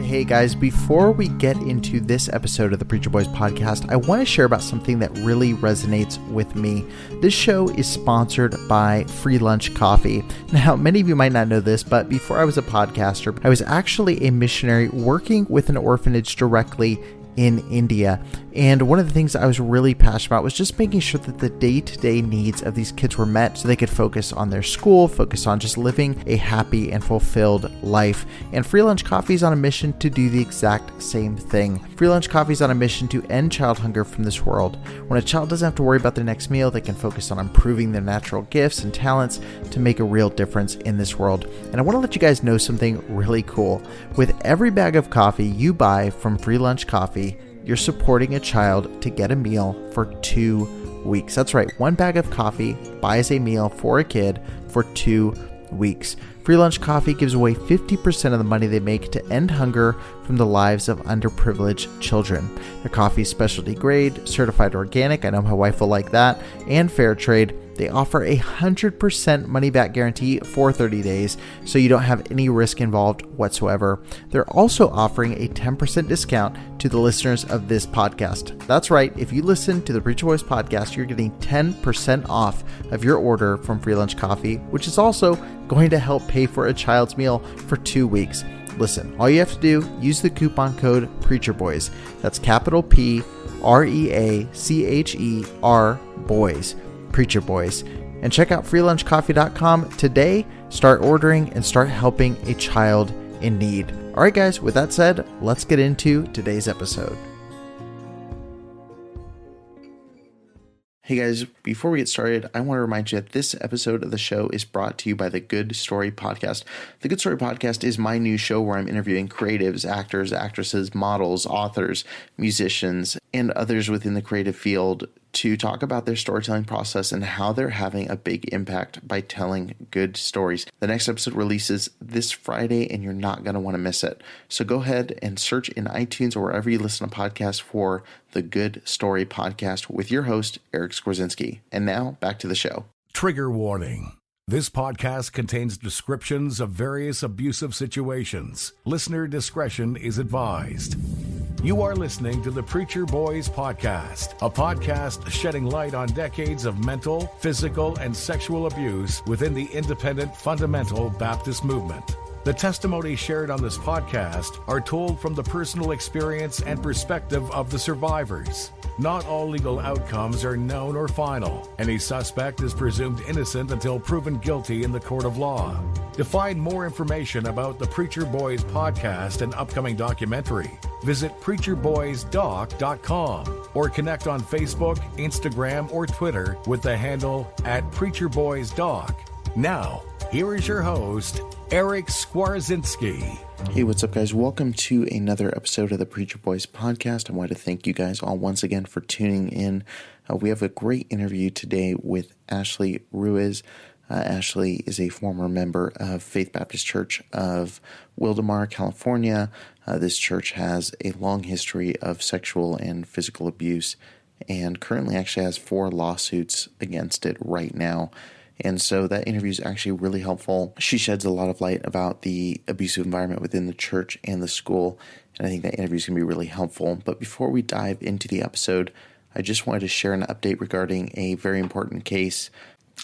Hey guys, before we get into this episode of the Preacher Boys podcast, I want to share about something that really resonates with me. This show is sponsored by Free Lunch Coffee. Now, many of you might not know this, but before I was a podcaster, I was actually a missionary working with an orphanage directly in India. And one of the things I was really passionate about was just making sure that the day-to-day needs of these kids were met so they could focus on their school, focus on just living a happy and fulfilled life. And Free Lunch Coffee is on a mission to do the exact same thing. Free Lunch Coffee is on a mission to end child hunger from this world. When a child doesn't have to worry about their next meal, they can focus on improving their natural gifts and talents to make a real difference in this world. And I want to let you guys know something really cool. With every bag of coffee you buy from Free Lunch Coffee, you're supporting a child to get a meal for 2 weeks. That's right. One bag of coffee buys a meal for a kid for 2 weeks. Free Lunch Coffee gives away 50% of the money they make to end hunger from the lives of underprivileged children. Their coffee is specialty grade, certified organic, I know my wife will like that, and fair trade. They offer a 100% money back guarantee for 30 days, so you don't have any risk involved whatsoever. They're also offering a 10% discount to the listeners of this podcast. That's right. If you listen to the Preacher Boys podcast, you're getting 10% off of your order from Free Lunch Coffee, which is also going to help pay for a child's meal for 2 weeks. Listen, all you have to do, use the coupon code PREACHERBOYS. That's capital PREACHER Boys. Preacher Boys, and check out freelunchcoffee.com today. Start ordering and start helping a child in need. All right, guys, with that said, let's get into today's episode. Hey guys, before we get started, I want to remind you that this episode of the show is brought to you by the Good Story Podcast. The Good Story Podcast is my new show where I'm interviewing creatives, actors, actresses, models, authors, musicians, and others within the creative field to talk about their storytelling process and how they're having a big impact by telling good stories. The next episode releases this Friday, and you're not going to want to miss it. So go ahead and search in iTunes or wherever you listen to podcasts for the Good Story Podcast with your host, Eric Skwarczynski. And now, back to the show. Trigger warning. This podcast contains descriptions of various abusive situations. Listener discretion is advised. You are listening to the Preacher Boys Podcast, a podcast shedding light on decades of mental, physical, and sexual abuse within the independent fundamental Baptist movement. The testimonies shared on this podcast are told from the personal experience and perspective of the survivors. Not all legal outcomes are known or final. Any suspect is presumed innocent until proven guilty in the court of law. To find more information about the Preacher Boys podcast and upcoming documentary, visit preacherboysdoc.com or connect on Facebook, Instagram, or Twitter with the handle @preacherboysdoc. Now, here is your host, Eric Skwarczynski. Hey, what's up, guys? Welcome to another episode of the Preacher Boys podcast. I want to thank you guys all once again for tuning in. We have a great interview today with Ashley Ruiz. Ashley is a former member of Faith Baptist Church of Wildomar, California. This church has a long history of sexual and physical abuse and currently actually has 4 lawsuits against it right now. And so that interview is actually really helpful. She sheds a lot of light about the abusive environment within the church and the school, and I think that interview is going to be really helpful. But before we dive into the episode, I just wanted to share an update regarding a very important case.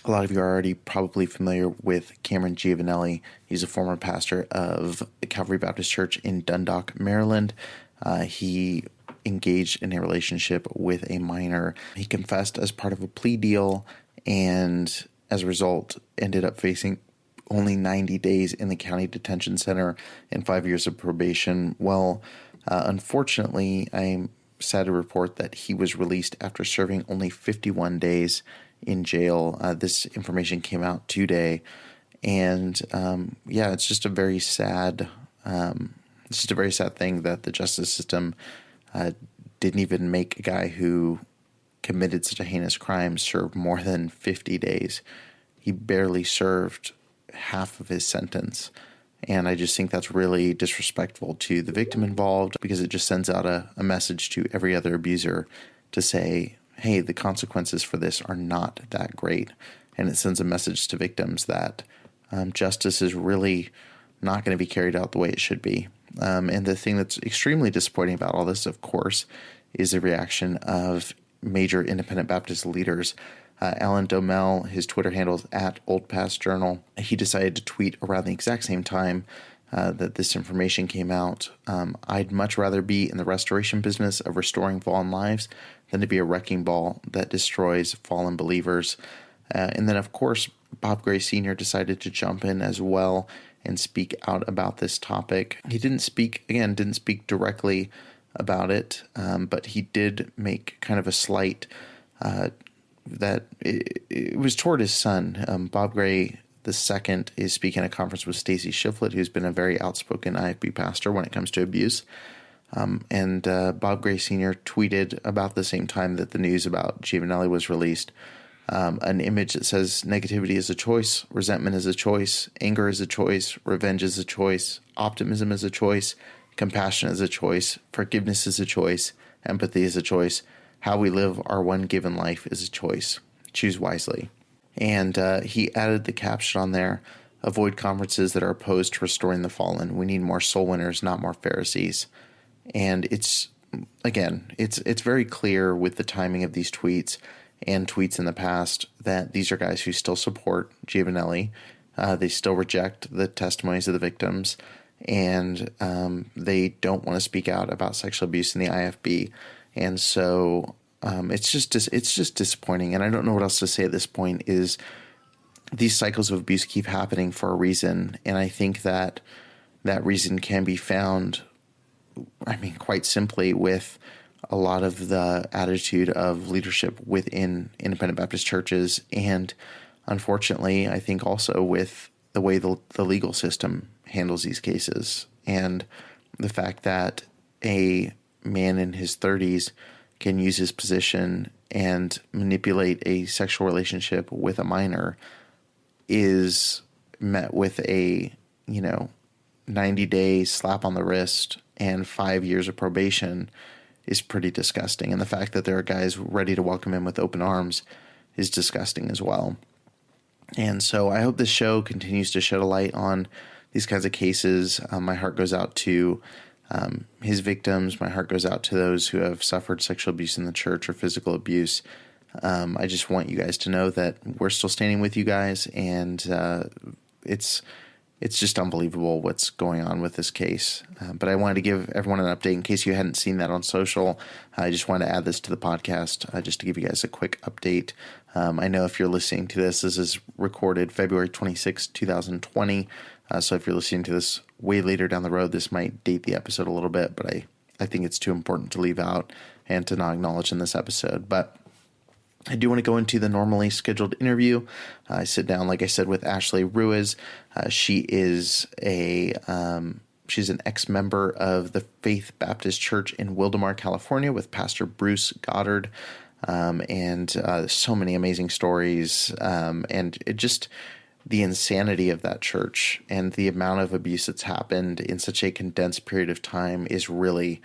A lot of you are already probably familiar with Cameron Giovanelli. He's a former pastor of the Calvary Baptist Church in Dundalk, Maryland. He engaged in a relationship with a minor. He confessed as part of a plea deal, and as a result, ended up facing only 90 days in the county detention center and 5 years of probation. Well, unfortunately, I'm sad to report that he was released after serving only 51 days in jail. This information came out today, and it's just a very sad. It's just a very sad thing that the justice system didn't even make a guy who committed such a heinous crime serve more than 50 days. He barely served half of his sentence. And I just think that's really disrespectful to the victim involved, because it just sends out a message to every other abuser to say, hey, the consequences for this are not that great. And it sends a message to victims that justice is really not going to be carried out the way it should be. And the thing that's extremely disappointing about all this, of course, is the reaction of major independent Baptist leaders. Alan Domel, his Twitter handle is @OldPastJournal. He decided to tweet around the exact same time that this information came out. I'd much rather be in the restoration business of restoring fallen lives than to be a wrecking ball that destroys fallen believers. And then, of course, Bob Gray Sr. decided to jump in as well and speak out about this topic. He didn't speak directly about it, but he did make kind of a slight that it was toward his son. Bob Gray II is speaking at a conference with Stacy Shiflett, who's been a very outspoken IFB pastor when it comes to abuse. And Bob Gray Sr. tweeted about the same time that the news about Giovanelli was released, an image that says negativity is a choice, resentment is a choice, anger is a choice, revenge is a choice, optimism is a choice, compassion is a choice, forgiveness is a choice, empathy is a choice, how we live our one given life is a choice. Choose wisely. And he added the caption on there, avoid conferences that are opposed to restoring the fallen. We need more soul winners, not more Pharisees. And it's very clear with the timing of these tweets and tweets in the past that these are guys who still support Giovanelli. They still reject the testimonies of the victims, and they don't want to speak out about sexual abuse in the IFB. And so it's just disappointing. And I don't know what else to say at this point. Is these cycles of abuse keep happening for a reason, and I think that reason can be found, quite simply with a lot of the attitude of leadership within independent Baptist churches, and unfortunately, I think also with the way the legal system handles these cases, and the fact that a man in his 30s can use his position and manipulate a sexual relationship with a minor is met with a 90-day slap on the wrist and 5 years of probation is pretty disgusting. And the fact that there are guys ready to welcome him with open arms is disgusting as well. And so I hope this show continues to shed a light on these kinds of cases. My heart goes out to his victims. My heart goes out to those who have suffered sexual abuse in the church or physical abuse. I just want you guys to know that we're still standing with you guys, and it's just unbelievable what's going on with this case. But I wanted to give everyone an update in case you hadn't seen that on social. I just wanted to add this to the podcast just to give you guys a quick update. I know if you're listening to this is recorded February 26, 2020. So if you're listening to this way later down the road, this might date the episode a little bit, but I think it's too important to leave out and to not acknowledge in this episode. But I do want to go into the normally scheduled interview. I sit down, like I said, with Ashley Ruiz. She is she's an ex-member of the Faith Baptist Church in Wildomar, California, with Pastor Bruce Goddard, and so many amazing stories, and it just the insanity of that church and the amount of abuse that's happened in such a condensed period of time is really,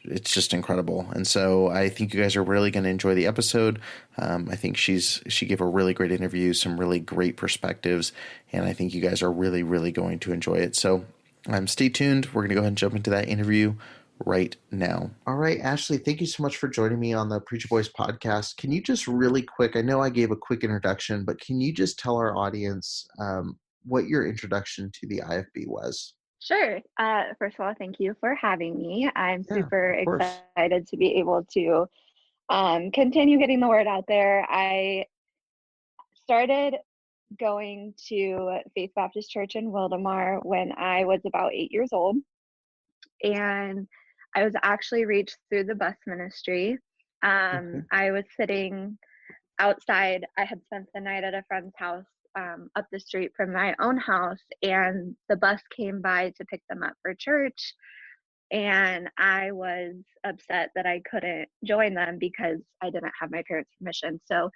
it's just incredible. And so I think you guys are really going to enjoy the episode. I think she gave a really great interview, some really great perspectives, and I think you guys are really, really going to enjoy it. So stay tuned. We're going to go ahead and jump into that interview right now. All right, Ashley, thank you so much for joining me on the Preacher Boys podcast. Can you just really quick, I know I gave a quick introduction, but can you just tell our audience what your introduction to the IFB was? Sure. First of all, thank you for having me. I'm super course. excited to be able to continue getting the word out there. I started going to Faith Baptist Church in Wildomar when I was about 8 years old. And I was actually reached through the bus ministry. I was sitting outside. I had spent the night at a friend's house up the street from my own house, and the bus came by to pick them up for church. And I was upset that I couldn't join them because I didn't have my parents' permission. So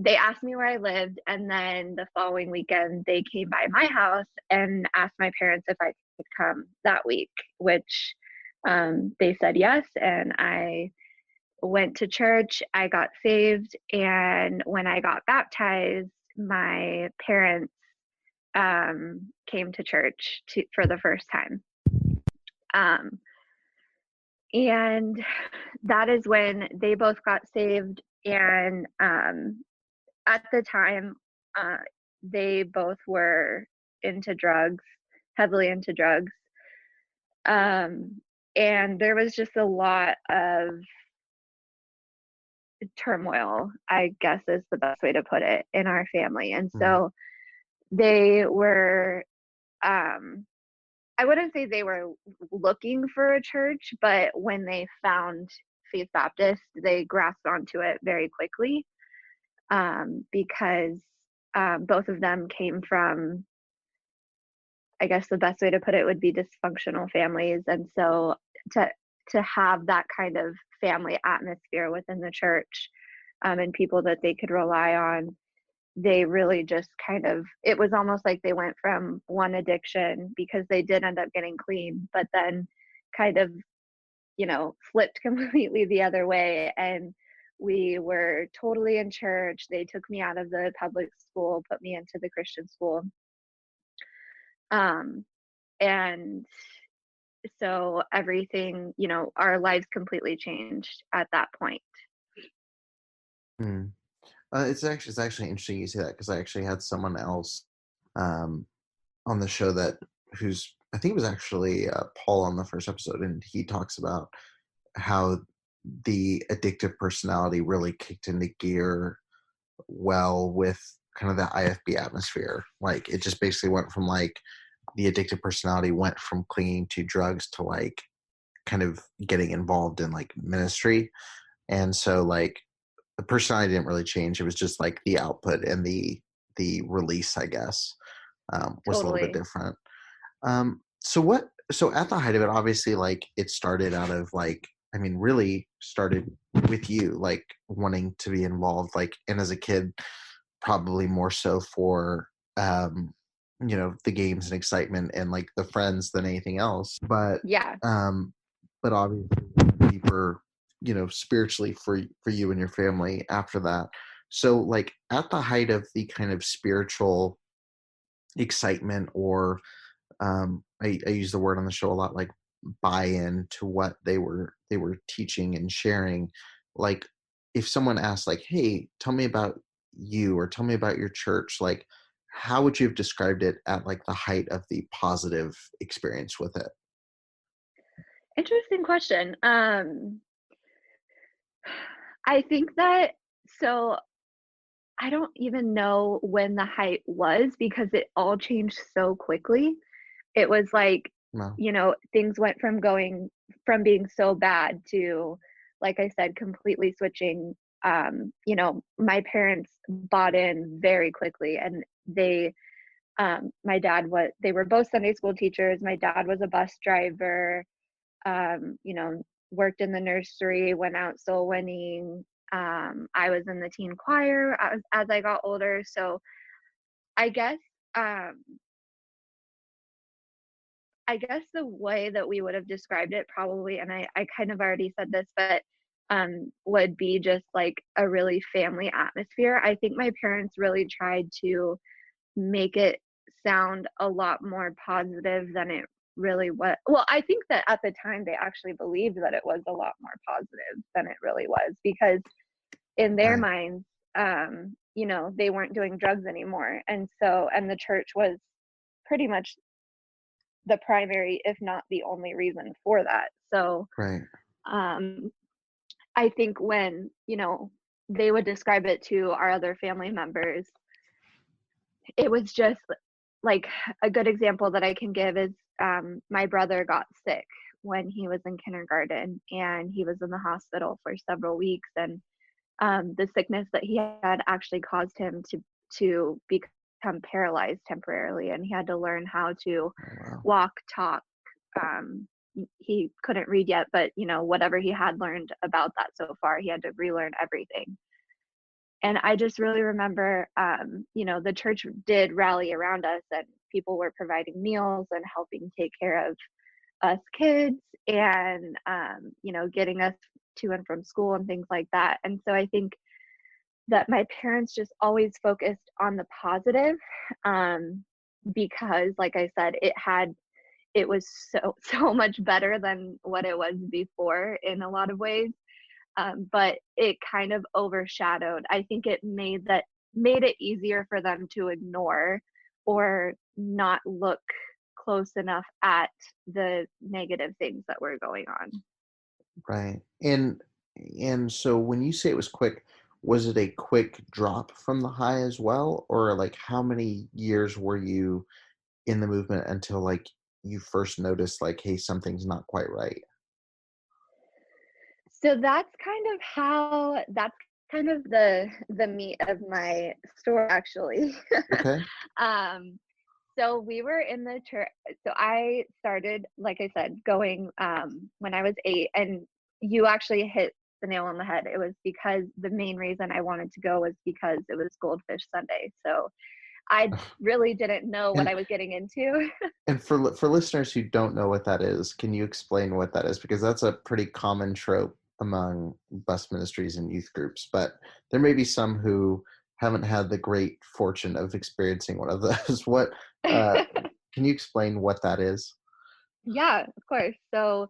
they asked me where I lived, and then the following weekend they came by my house and asked my parents if I could come that week, which they said yes, and I went to church. I got saved, and when I got baptized, my parents came to church for the first time. And that is when they both got saved. And at the time, they both were into drugs, heavily into drugs. And there was just a lot of turmoil, I guess is the best way to put it, in our family. And so they were, I wouldn't say they were looking for a church, but when they found Faith Baptist, they grasped onto it very quickly, because both of them came from, I guess the best way to put it would be dysfunctional families. And so to have that kind of family atmosphere within the church, and people that they could rely on, they really just kind of, it was almost like they went from one addiction, because they did end up getting clean, but then kind of, flipped completely the other way. And we were totally in church. They took me out of the public school, put me into the Christian school. And so everything, our lives completely changed at that point. Mm. It's actually interesting you say that, because I actually had someone else on the show who's, I think it was actually Paul on the first episode, and he talks about how the addictive personality really kicked into gear well with kind of the IFB atmosphere. Like, it just basically went from like the addictive personality went from clinging to drugs to like kind of getting involved in like ministry. And so like the personality didn't really change. It was just like the output and the release, I guess, was a little bit Totally. different. So at the height of it, obviously, like, it started out of like, I mean, really started with you like wanting to be involved, like, and as a kid, probably more so for, the games and excitement and like the friends than anything else. Yeah. But obviously deeper, spiritually for you and your family after that. So like at the height of the kind of spiritual excitement, or I use the word on the show a lot, like buy-in to what they were teaching and sharing. Like, if someone asked like, hey, tell me about you, or tell me about your church, like, how would you have described it at like the height of the positive experience with it? Interesting question. I think that, so I don't even know when the height was, because it all changed so quickly. It was like, No. things went from being so bad to, like I said, completely switching. My parents bought in very quickly, and they were both Sunday school teachers. My dad was a bus driver, worked in the nursery, went out soul winning. I was in the teen choir as I got older. So I guess, um, the way that we would have described it, probably, and I kind of already said this, but would be just like a really family atmosphere. I think my parents really tried to make it sound a lot more positive than it really was. Well, I think that at the time they actually believed that it was a lot more positive than it really was, because in their Right. minds, they weren't doing drugs anymore. And the church was pretty much the primary, if not the only reason for that. So, Right. um, I think when, they would describe it to our other family members, it was just like, a good example that I can give is, my brother got sick when he was in kindergarten, and he was in the hospital for several weeks. And the sickness that he had actually caused him to become paralyzed temporarily, and he had to learn how to Oh, wow. walk, talk. Um, he couldn't read yet, but whatever he had learned about that so far, he had to relearn everything. And I just really remember, the church did rally around us, and people were providing meals and helping take care of us kids, and, getting us to and from school and things like that. And so I think that my parents just always focused on the positive, because, like I said, it was so much better than what it was before in a lot of ways. But it kind of overshadowed. I think it made it easier for them to ignore or not look close enough at the negative things that were going on. Right. And so when you say it was quick, was it a quick drop from the high as well? Or like how many years were you in the movement until like you first noticed like, hey, something's not quite right? So that's kind of the meat of my story, actually. Okay. um so we were in the church. So I started, like I said, going when I was 8, and you actually hit the nail on the head. It was because the main reason I wanted to go was because it was Goldfish Sunday. So I really didn't know what And I was getting into. and for listeners who don't know what that is, can you explain what that is? Because that's a pretty common trope among bus ministries and youth groups, but there may be some who haven't had the great fortune of experiencing one of those. What can you explain what that is? Yeah, of course. So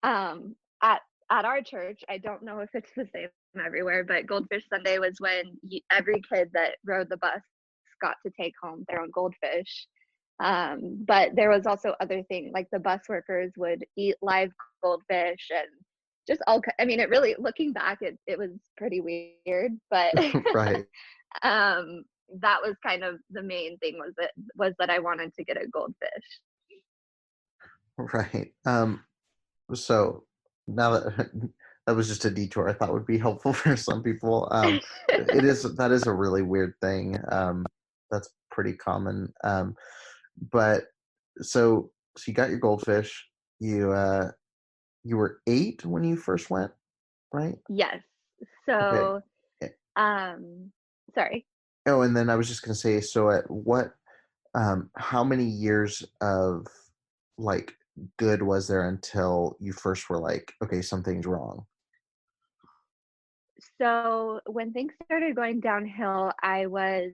at our church, I don't know if it's the same everywhere, but Goldfish Sunday was when every kid that rode the bus got to take home their own goldfish. But there was also other things, like the bus workers would eat live goldfish and just I mean, it really, looking back, it was pretty weird, but Right. that was kind of the main thing, was that I wanted to get a goldfish. Right. So now that that was just a detour I thought would be helpful for some people. That is a really weird thing. That's pretty common. But so you got your goldfish. You were 8 when you first went, right? Yes. Okay. So, Eh, um, sorry. Oh, and then I was just gonna say, so at what how many years of like good was there until you first were like, okay, something's wrong? So when things started going downhill, I was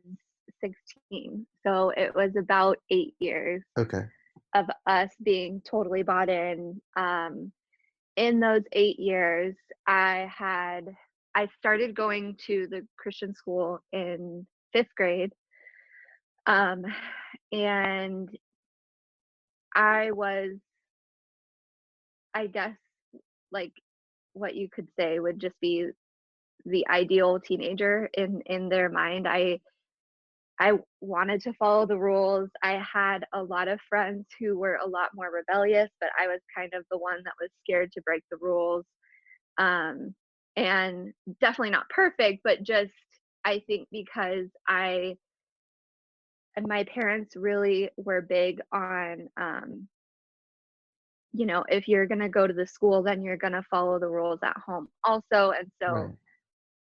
16. So it was about 8 years Okay. of us being totally bought in. In those 8 years, I started going to the Christian school in 5th grade. Um, and I was, I guess, like what you could say would just be the ideal teenager in their mind. I wanted to follow the rules. I had a lot of friends who were a lot more rebellious, but I was kind of the one that was scared to break the rules. Um, and definitely not perfect, but just, I think because I and my parents really were big on, if you're going to go to the school, then you're going to follow the rules at home also. And so Right.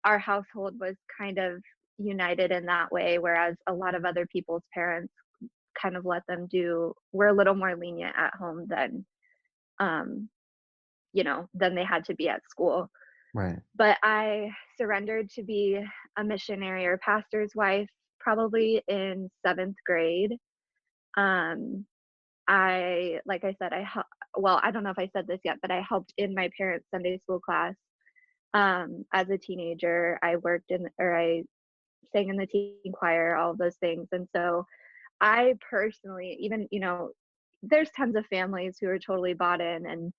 our household was kind of united in that way, whereas a lot of other people's parents kind of let them were a little more lenient at home um, than they had to be at school. Right. But I surrendered to be a missionary or pastor's wife probably in 7th grade. Um, like I said, well, I don't know if I said this yet, but I helped in my parents' Sunday school class. As a teenager, I sang in the teen choir, all of those things. And so I personally, even, there's tons of families who are totally bought in and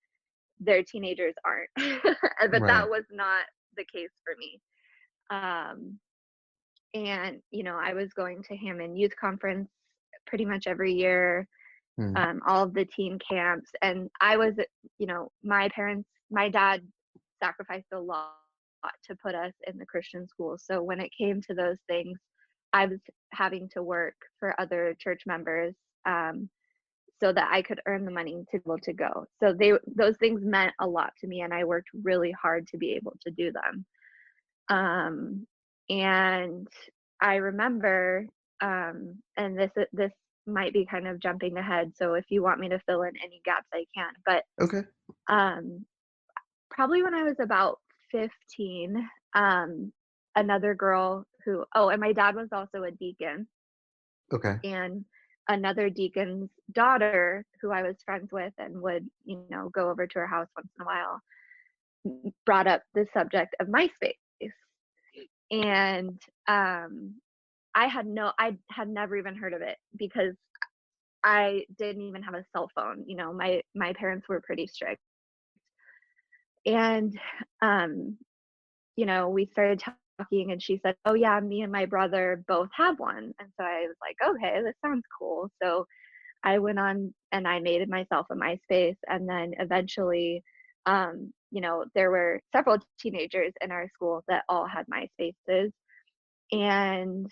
their teenagers aren't. But Right. that was not the case for me. Um, and, I was going to Hammond Youth Conference pretty much every year, Hmm. all of the teen camps. And I was, my dad sacrificed a lot to put us in the Christian school. So when it came to those things, I was having to work for other church members, so that I could earn the money to be able to go. So those things meant a lot to me, and I worked really hard to be able to do them. And I remember, and this might be kind of jumping ahead, so if you want me to fill in any gaps, I can. But Okay. um, probably when I was about 15, another girl and my dad was also a deacon, Okay. and another deacon's daughter who I was friends with and would, go over to her house once in a while, brought up the subject of MySpace. And I had never even heard of it because I didn't even have a cell phone. My parents were pretty strict. And we started talking, and she said, "Oh yeah, me and my brother both have one." And so I was like, "Okay, this sounds cool." So I went on and I made myself a MySpace, and then eventually, there were several teenagers in our school that all had MySpaces, and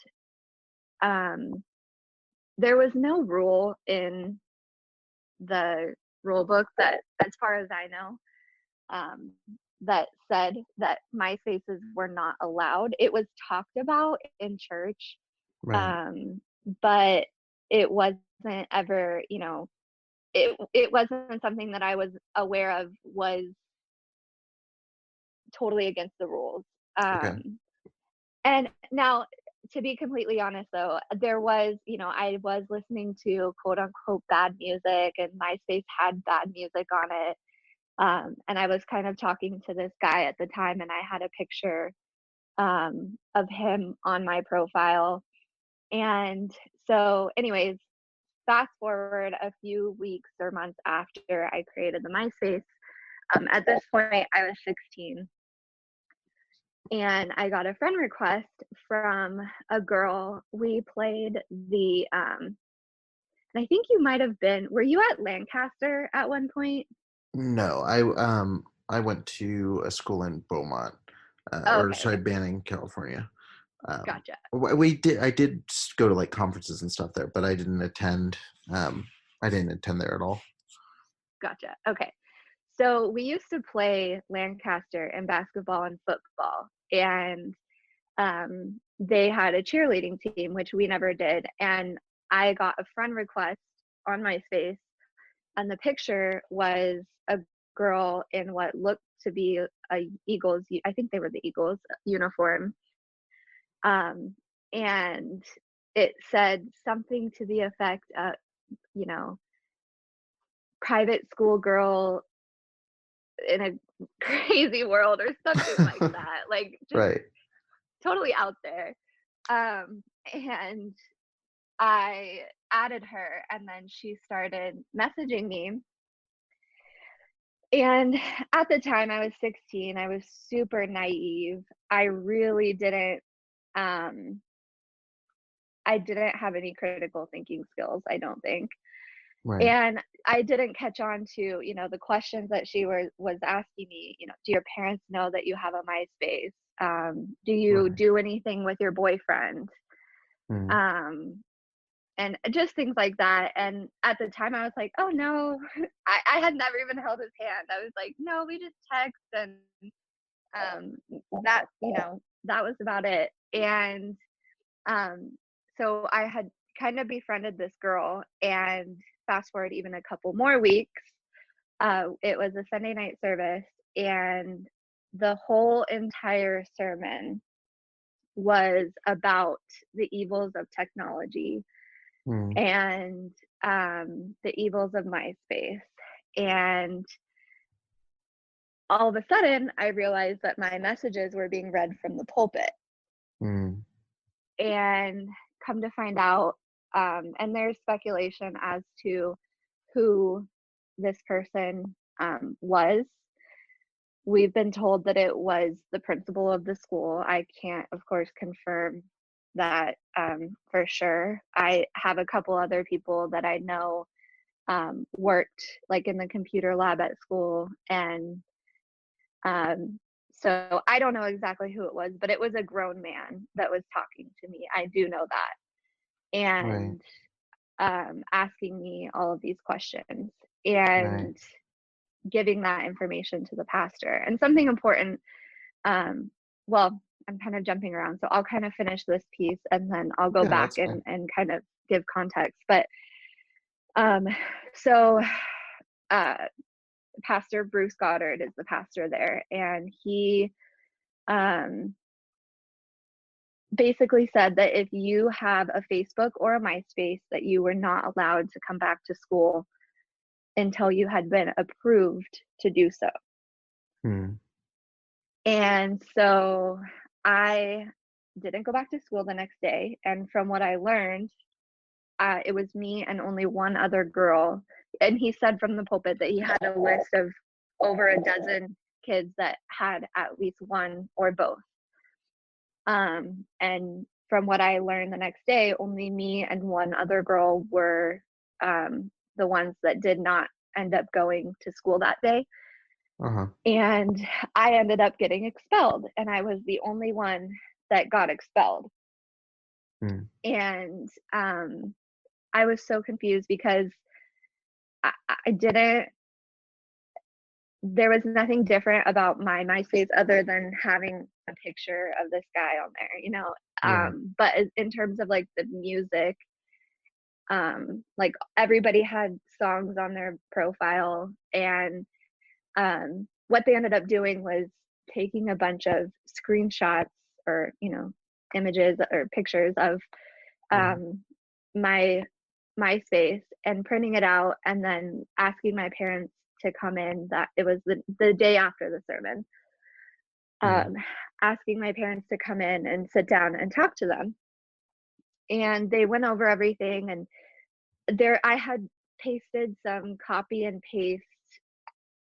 there was no rule in the rule book that, as far as I know, that said that MySpaces were not allowed. It was talked about in church, Right. but it wasn't ever, it wasn't something that I was aware of was totally against the rules. Okay. And now, to be completely honest, though, there was, I was listening to quote unquote bad music, and MySpace had bad music on it. And I was kind of talking to this guy at the time, and I had a picture of him on my profile. And so, anyways, fast forward a few weeks or months after I created the MySpace, at this point, I was 16. And I got a friend request from a girl. We played and I think you might have been, were you at Lancaster at one point? No, I went to a school in Beaumont, Oh, or okay, sorry, Banning, California. gotcha. I did go to like conferences and stuff there, but I didn't attend. I didn't attend there at all. Gotcha. Okay. So we used to play Lancaster in basketball and football, and they had a cheerleading team, which we never did. And I got a friend request on MySpace, and the picture was a girl in what looked to be a Eagles, I think they were the Eagles uniform. And it said something to the effect of, you know, private school girl in a crazy world or something like that. Like just Right. totally out there. And I added her, and then she started messaging me. And at the time I was 16, I was super naive. I really didn't I didn't have any critical thinking skills, I don't think. Right. And I didn't catch on to, the questions that she was asking me, do your parents know that you have a MySpace? Do you Right. do anything with your boyfriend? Mm. Um, and just things like that. And at the time I was like, oh no, I had never even held his hand. I was like, no, we just text, and um, that, that was about it. And so I had kind of befriended this girl, and fast forward even a couple more weeks, it was a Sunday night service, and the whole entire sermon was about the evils of technology Mm. and the evils of MySpace. And all of a sudden, I realized that my messages were being read from the pulpit. Mm. And come to find out, and there's speculation as to who this person was. We've been told that it was the principal of the school. I can't, of course, confirm that for sure. I have a couple other people that I know worked like in the computer lab at school, and so I don't know exactly who it was, but it was a grown man that was talking to me. I do know that, Right. and asking me all of these questions Right. and giving that information to the pastor. And something important, well, I'm kind of jumping around, so I'll kind of finish this piece and then I'll go Yeah, back that's fine. and kind of give context. But so Pastor Bruce Goddard is the pastor there, and he basically said that if you have a Facebook or a MySpace, that you were not allowed to come back to school until you had been approved to do so. Hmm. And so I didn't go back to school the next day. And from what I learned, it was me and only one other girl. And he said from the pulpit that he had a list of over a dozen kids that had at least one or both. And from what I learned the next day, only me and one other girl were the ones that did not end up going to school that day. Uh-huh. And I ended up getting expelled, and I was the only one that got expelled. Hmm. And I was so confused because I didn't, there was nothing different about my MySpace other than having a picture of this guy on there, you know. Right. But in terms of like the music, like everybody had songs on their profile, and what they ended up doing was taking a bunch of screenshots or, you know, images or pictures of Right. my MySpace and printing it out, and then asking my parents to come in. That it was the day after the sermon, Yeah. asking my parents to come in and sit down and talk to them. And they went over everything, and there I had pasted some copy and paste,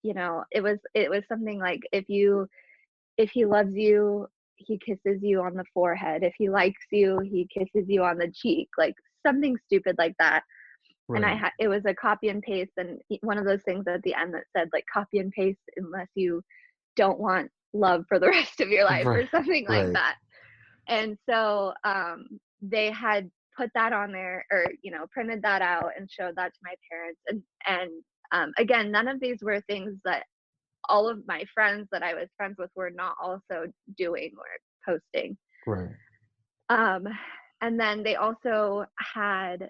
you know, it was something like, if he loves you, he kisses you on the forehead. If he likes you, he kisses you on the cheek, like something stupid like that. And Right. it was a copy and paste, and one of those things at the end that said like copy and paste unless you don't want love for the rest of your life Right. or something like Right. that. And so they had put that on there, or, you know, printed that out and showed that to my parents. And again, none of these were things that all of my friends that I was friends with were not also doing or posting. Right. Um, and then they also had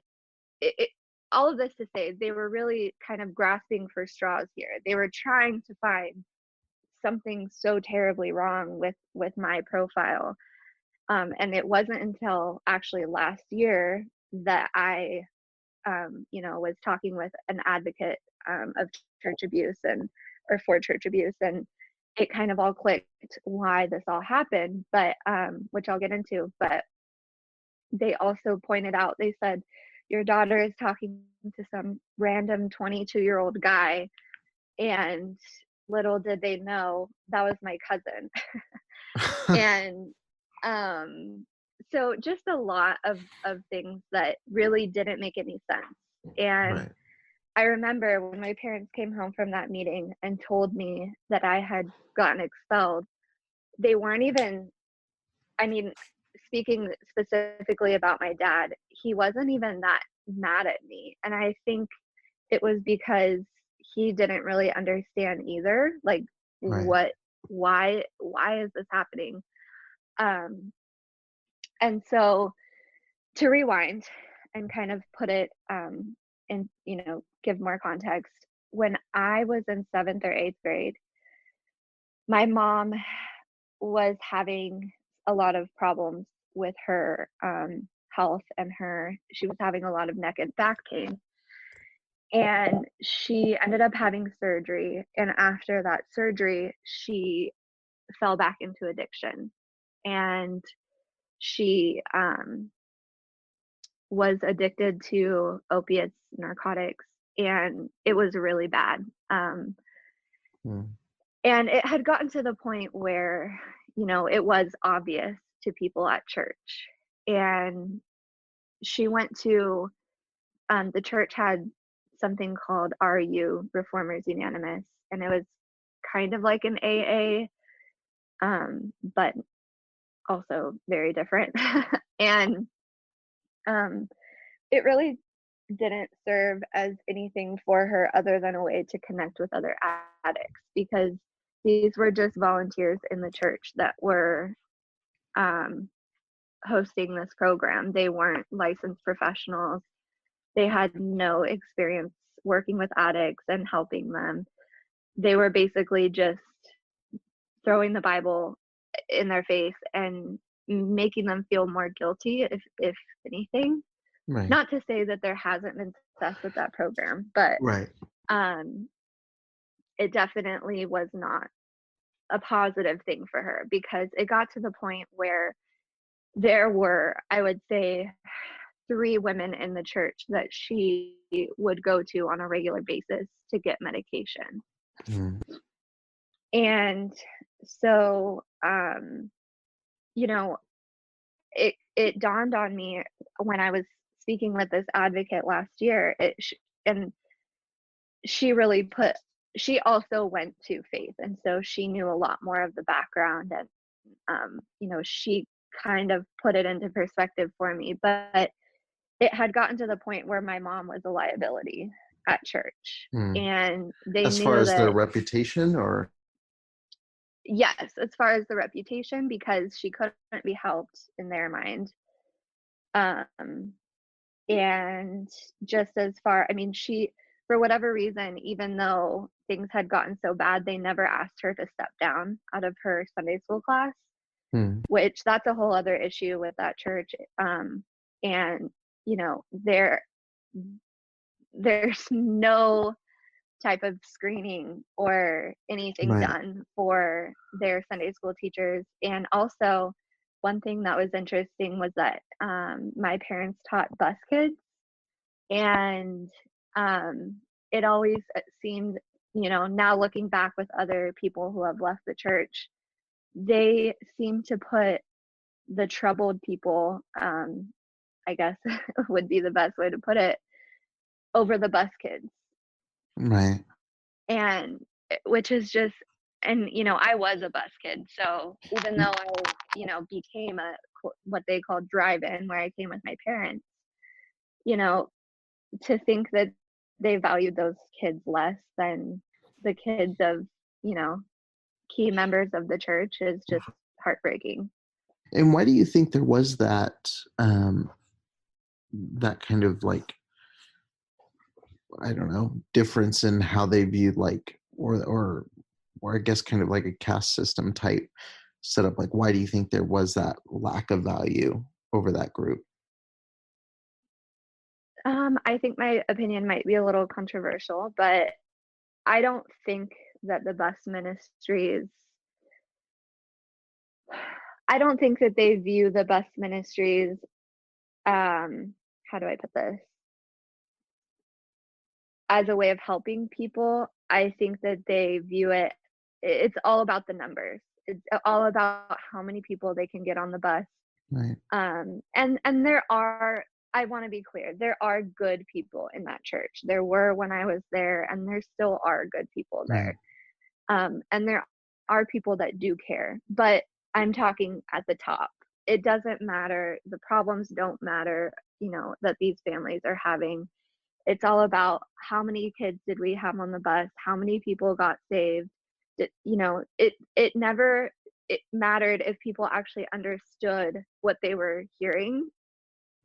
all of this to say, they were really kind of grasping for straws here. They were trying to find something so terribly wrong with my profile. And it wasn't until actually last year that I, you know, was talking with an advocate of church abuse or for church abuse, and it kind of all clicked why this all happened. But which I'll get into. But they also pointed out, they said, your daughter is talking to some random 22-year-old guy, and little did they know that was my cousin. And so just a lot of things that really didn't make any sense. And Right. I remember when my parents came home from that meeting and told me that I had gotten expelled, they weren't even, I mean, speaking specifically about my dad, he wasn't even that mad at me. And I think it was because he didn't really understand either, like Right. why is this happening? Um, and so to rewind and kind of put it and, you know, give more context, when I was in 7th or 8th grade, my mom was having a lot of problems with her health, and she was having a lot of neck and back pain, and she ended up having surgery. And after that surgery, she fell back into addiction, and she was addicted to opiates, narcotics, and it was really bad. Hmm. And it had gotten to the point where, you know, it was obvious to people at church. And she went to, the church had something called RU, Reformers Unanimous, and it was kind of like an AA, but also very different. And it really didn't serve as anything for her other than a way to connect with other addicts, because these were just volunteers in the church that were um, hosting this program. They weren't licensed professionals. They had no experience working with addicts and helping them. They were basically just throwing the Bible in their face and making them feel more guilty, if anything. Right. Not to say that there hasn't been success with that program, but Right. it definitely was not a positive thing for her, because it got to the point where there were, I would say, 3 women in the church that she would go to on a regular basis to get medication. Mm. And so, you know, it dawned on me when I was speaking with this advocate last year, and she really she also went to faith, and so she knew a lot more of the background, and she kind of put it into perspective for me. But it had gotten to the point where my mom was a liability at church, Mm. and they As far knew as their that. reputation, or Yes, as far as the reputation, because she couldn't be helped in their mind. Um, and just as far, I mean, for whatever reason, even though things had gotten so bad, they never asked her to step down out of her Sunday school class, mm. which that's a whole other issue with that church. And, there's no type of screening or anything Right. done for their Sunday school teachers. And also, one thing that was interesting was that my parents taught bus kids, and it always seemed, now looking back with other people who have left the church, they seem to put the troubled people, I guess would be the best way to put it, over the bus kids. Right. And which is just, and I was a bus kid, so even though I became what they call drive-in, where I came with my parents, you know to think that they valued those kids less than the kids of key members of the church is just heartbreaking. And why do you think there was that kind of, like, I don't know, difference in how they viewed, like, or I guess kind of like a caste system type setup? Like, why do you think there was that lack of value over that group? I think my opinion might be a little controversial, but I don't think that the bus ministries, I don't think that they view the bus ministries, how do I put this, as a way of helping people. I think that they view it's all about the numbers. It's all about how many people they can get on the bus. Right. And there are, I want to be clear, there are good people in that church. There were when I was there, and there still are good people there. Right. And there are people that do care, but I'm talking at the top. It doesn't matter. The problems don't matter, that these families are having. It's all about how many kids did we have on the bus? How many people got saved? It never, it mattered if people actually understood what they were hearing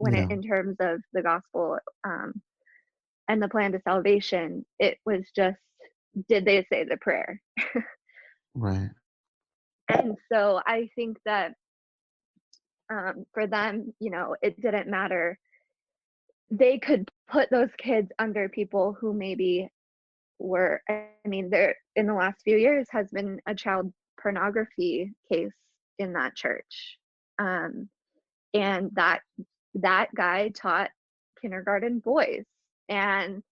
Yeah. in terms of the gospel, and the plan to salvation. It was just, did they say the prayer? Right. And so I think that for them, it didn't matter. They could put those kids under people who maybe were, I mean, there in the last few years has been a child pornography case in that church. And that guy taught kindergarten boys, and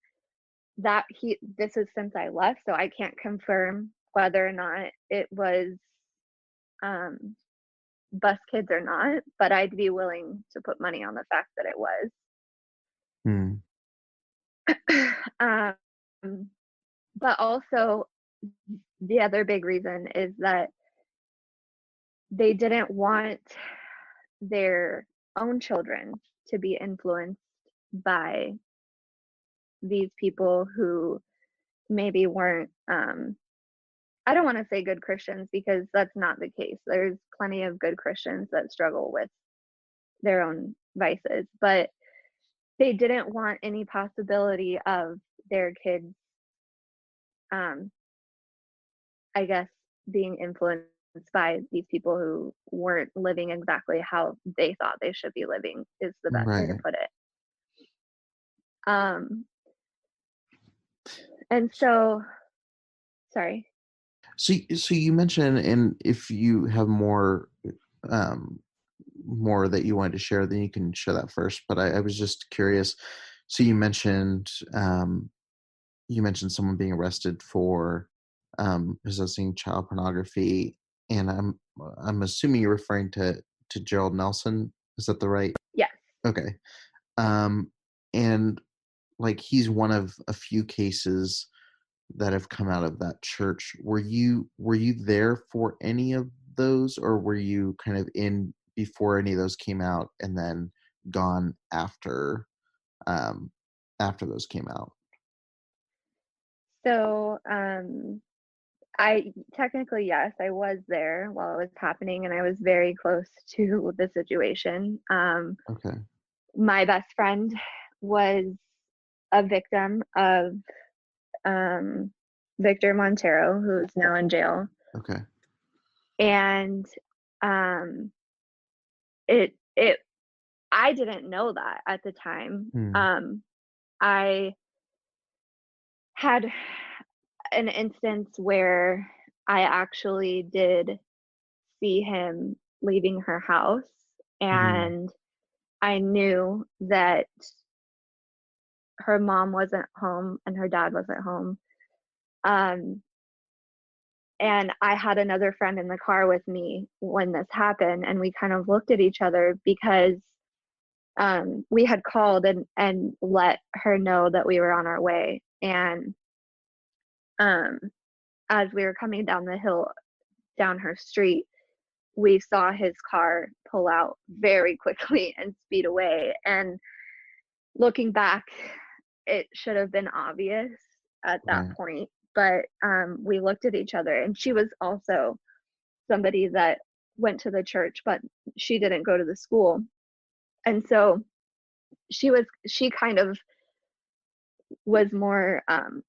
this is since I left, so I can't confirm whether or not it was bus kids or not, but I'd be willing to put money on the fact that it was. Hmm. um, but also, the other big reason is that they didn't want their own children to be influenced by these people who maybe weren't, I don't want to say good Christians, because that's not the case. There's plenty of good Christians that struggle with their own vices, but they didn't want any possibility of their kids, I guess, being influenced by these people who weren't living exactly how they thought they should be living, is the best way to Right. put it. And so, sorry. So you mentioned, and if you have um, more that you wanted to share, then you can share that first. But I was just curious. So you mentioned someone being arrested for possessing child pornography, and I'm assuming you're referring to Gerald Nelson. Is that the right? Yes. Okay. And like he's one of a few cases that have come out of that church. Were you there for any of those, or were you kind of in before any of those came out and then gone after those came out? So, I technically, yes, I was there while it was happening, and I was very close to the situation. Okay. My best friend was a victim of Victor Montero, who's now in jail. Okay. And it I didn't know that at the time. I had an instance where I actually did see him leaving her house, and I knew that her mom wasn't home and her dad wasn't home. And I had another friend in the car with me when this happened, and we kind of looked at each other because we had called and let her know that we were on our way. And as we were coming down the hill, down her street, we saw his car pull out very quickly and speed away. And looking back, it should have been obvious at that Right. point. But we looked at each other, and she was also somebody that went to the church, but she didn't go to the school. And so she kind of was more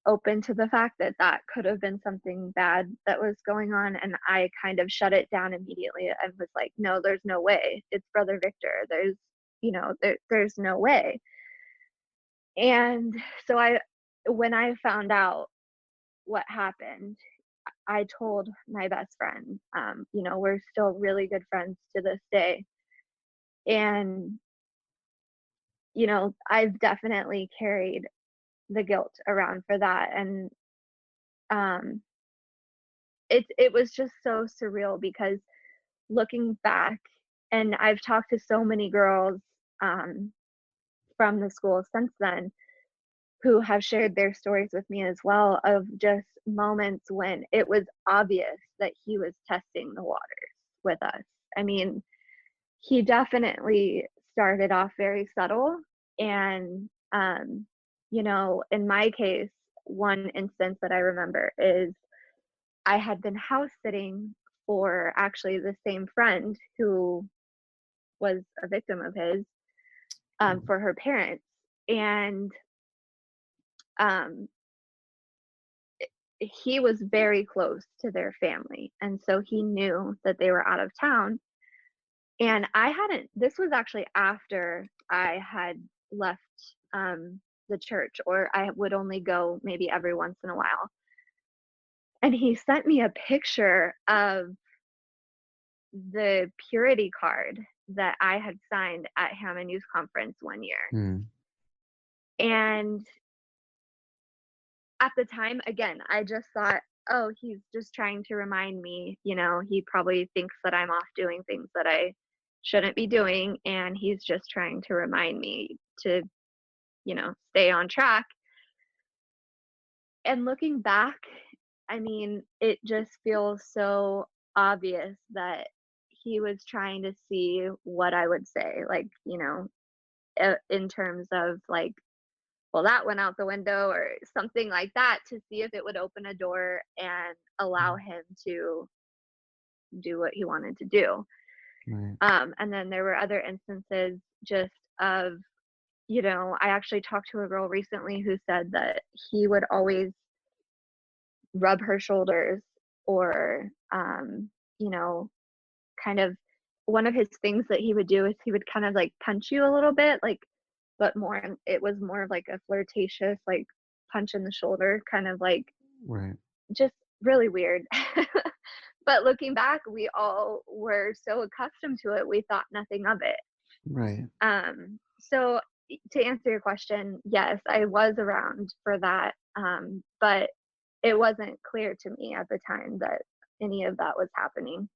open to the fact that that could have been something bad that was going on. And I kind of shut it down immediately and was like, no, there's no way. It's Brother Victor. There's no way. And so when I found out what happened, I told my best friend, we're still really good friends to this day. And, I've definitely carried the guilt around for that. And it was just so surreal because looking back, and I've talked to so many girls from the school since then who have shared their stories with me as well, of just moments when it was obvious that he was testing the waters with us. I mean, he definitely started off very subtle. And, in my case, one instance that I remember is I had been house sitting for actually the same friend who was a victim of his, for her parents. And he was very close to their family. And so he knew that they were out of town. And this was actually after I had left the church, or I would only go maybe every once in a while. And he sent me a picture of the purity card that I had signed at Hammond Youth Conference one year. And at the time, again, I just thought, oh, he's just trying to remind me, he probably thinks that I'm off doing things that I shouldn't be doing. And he's just trying to remind me to, stay on track. And looking back, I mean, it just feels so obvious that he was trying to see what I would say, like, in terms of like, well, that went out the window or something like that, to see if it would open a door and allow him to do what he wanted to do. Right. And then there were other instances just of, I actually talked to a girl recently who said that he would always rub her shoulders or, kind of one of his things that he would do is he would kind of like punch you a little bit, like, but it was more of like a flirtatious, like punch in the shoulder, kind of like Right. just really weird. But looking back, we all were so accustomed to it, we thought nothing of it. Right. So to answer your question, yes, I was around for that, but it wasn't clear to me at the time that any of that was happening.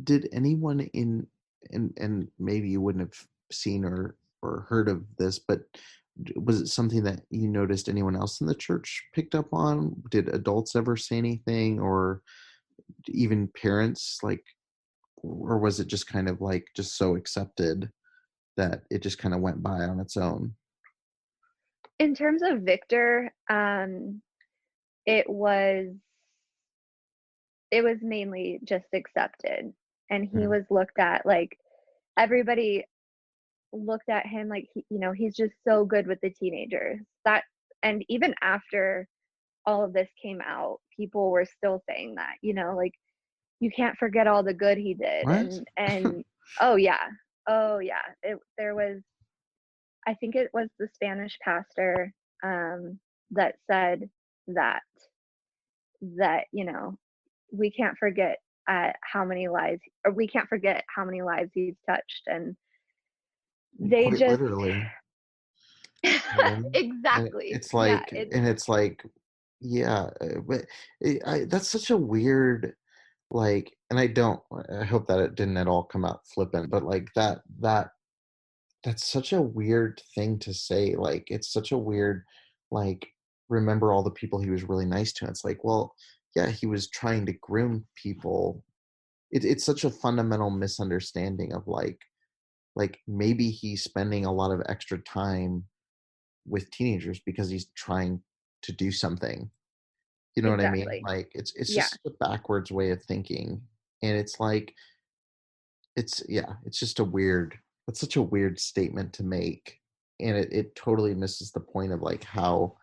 Did anyone and maybe you wouldn't have seen or heard of this, but was it something that you noticed anyone else in the church picked up on? Did adults ever say anything, or even parents, like, or was it just kind of like just so accepted that it just kind of went by on its own? In terms of Victor, it was it was mainly just accepted, and he Mm. was looked at like everybody looked at him like he's just so good with the teenagers. That and even after all of this came out, people were still saying that, like you can't forget all the good he did. What? And oh yeah. Oh yeah. There was, I think it was the Spanish pastor that said that that we can't forget how many lives, or we can't forget how many lives he's touched. And they Quite just literally. You know? And exactly. it's Yeah, like, yeah, but that's such a weird, like, and I hope that it didn't at all come out flippant, but like that's such a weird thing to say. Like, it's such a weird, like, remember all the people he was really nice to. It's like, well, yeah, he was trying to groom people. It's such a fundamental misunderstanding of like maybe he's spending a lot of extra time with teenagers because he's trying to do something. You know what I mean? exactly. Like it's Yeah. just a backwards way of thinking. And it's like it's just that's such a weird statement to make. And it totally misses the point of like how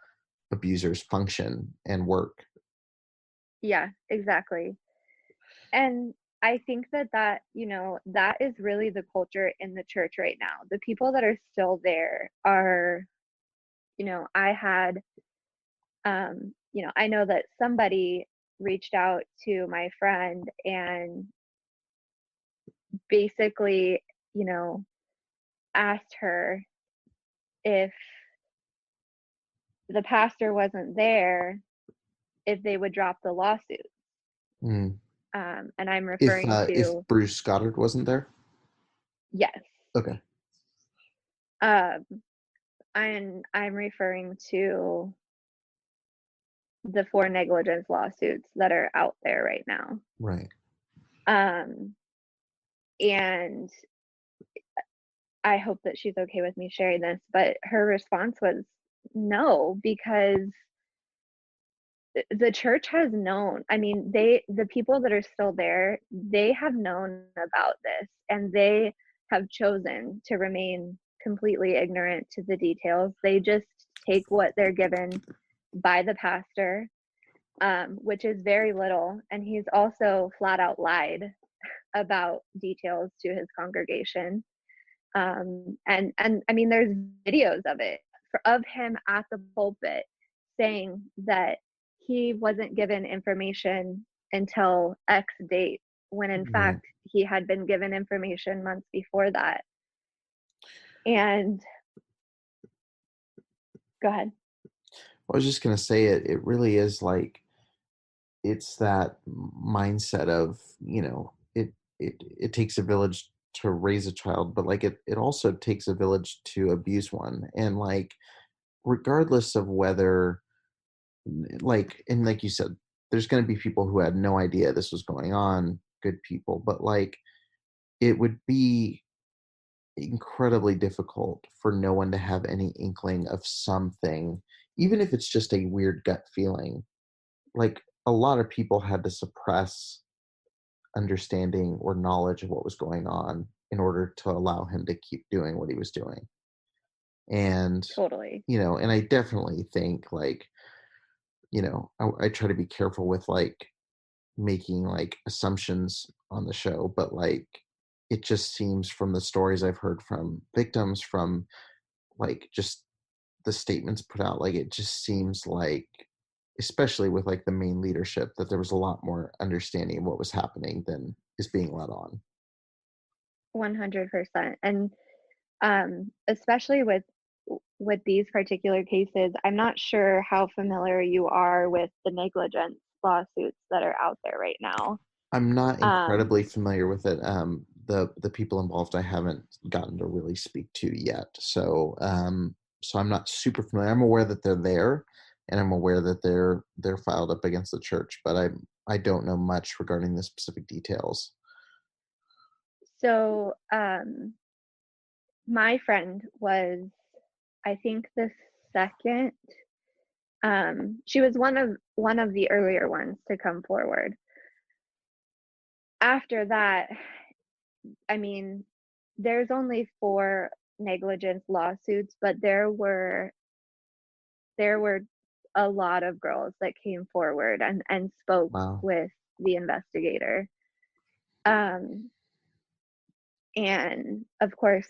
abusers function and work. Yeah, exactly. And I think that is really the culture in the church right now. The people that are still there are, I had, I know that somebody reached out to my friend and basically, you know, asked her if the pastor wasn't there, if they would drop the lawsuit. Mm. And I'm referring If to, Bruce Goddard wasn't there. yes. Okay. Um, I'm referring to the 4 negligence lawsuits that are out there right now. Right. Um, and I hope that she's okay with me sharing this, but her response was no, because the church has known. I mean, the people that are still there, they have known about this, and they have chosen to remain completely ignorant to the details. They just take what they're given by the pastor, which is very little. And he's also flat out lied about details to his congregation. And I mean, there's videos of it, of him at the pulpit saying that he wasn't given information until X date, when in Right. fact he had been given information months before that. And go ahead. I was just gonna say it really is like it's that mindset of, it takes a village to raise a child, but like it also takes a village to abuse one. And like regardless of whether, like, and like you said, there's gonna be people who had no idea this was going on, good people, but like it would be incredibly difficult for no one to have any inkling of something, even if it's just a weird gut feeling. Like a lot of people had to suppress understanding or knowledge of what was going on in order to allow him to keep doing what he was doing. And, Totally. and I definitely think like, I try to be careful with like making like assumptions on the show, but like it just seems from the stories I've heard from victims, from like just the statements put out, like it just seems like, especially with like the main leadership, that there was a lot more understanding of what was happening than is being let on. 100%. And especially with these particular cases, I'm not sure how familiar you are with the negligence lawsuits that are out there right now. I'm not Um, incredibly familiar with it. The people involved I haven't gotten to really speak to yet, so I'm not super familiar. I'm aware that they're there, and I'm aware that they're filed up against the church, but I don't know much regarding the specific details. so my friend was, I think, the second. She was one of the earlier ones to come forward. After that, I mean, there's only 4 negligence lawsuits, but there were a lot of girls that came forward and spoke Wow. with the investigator. Um, and of course,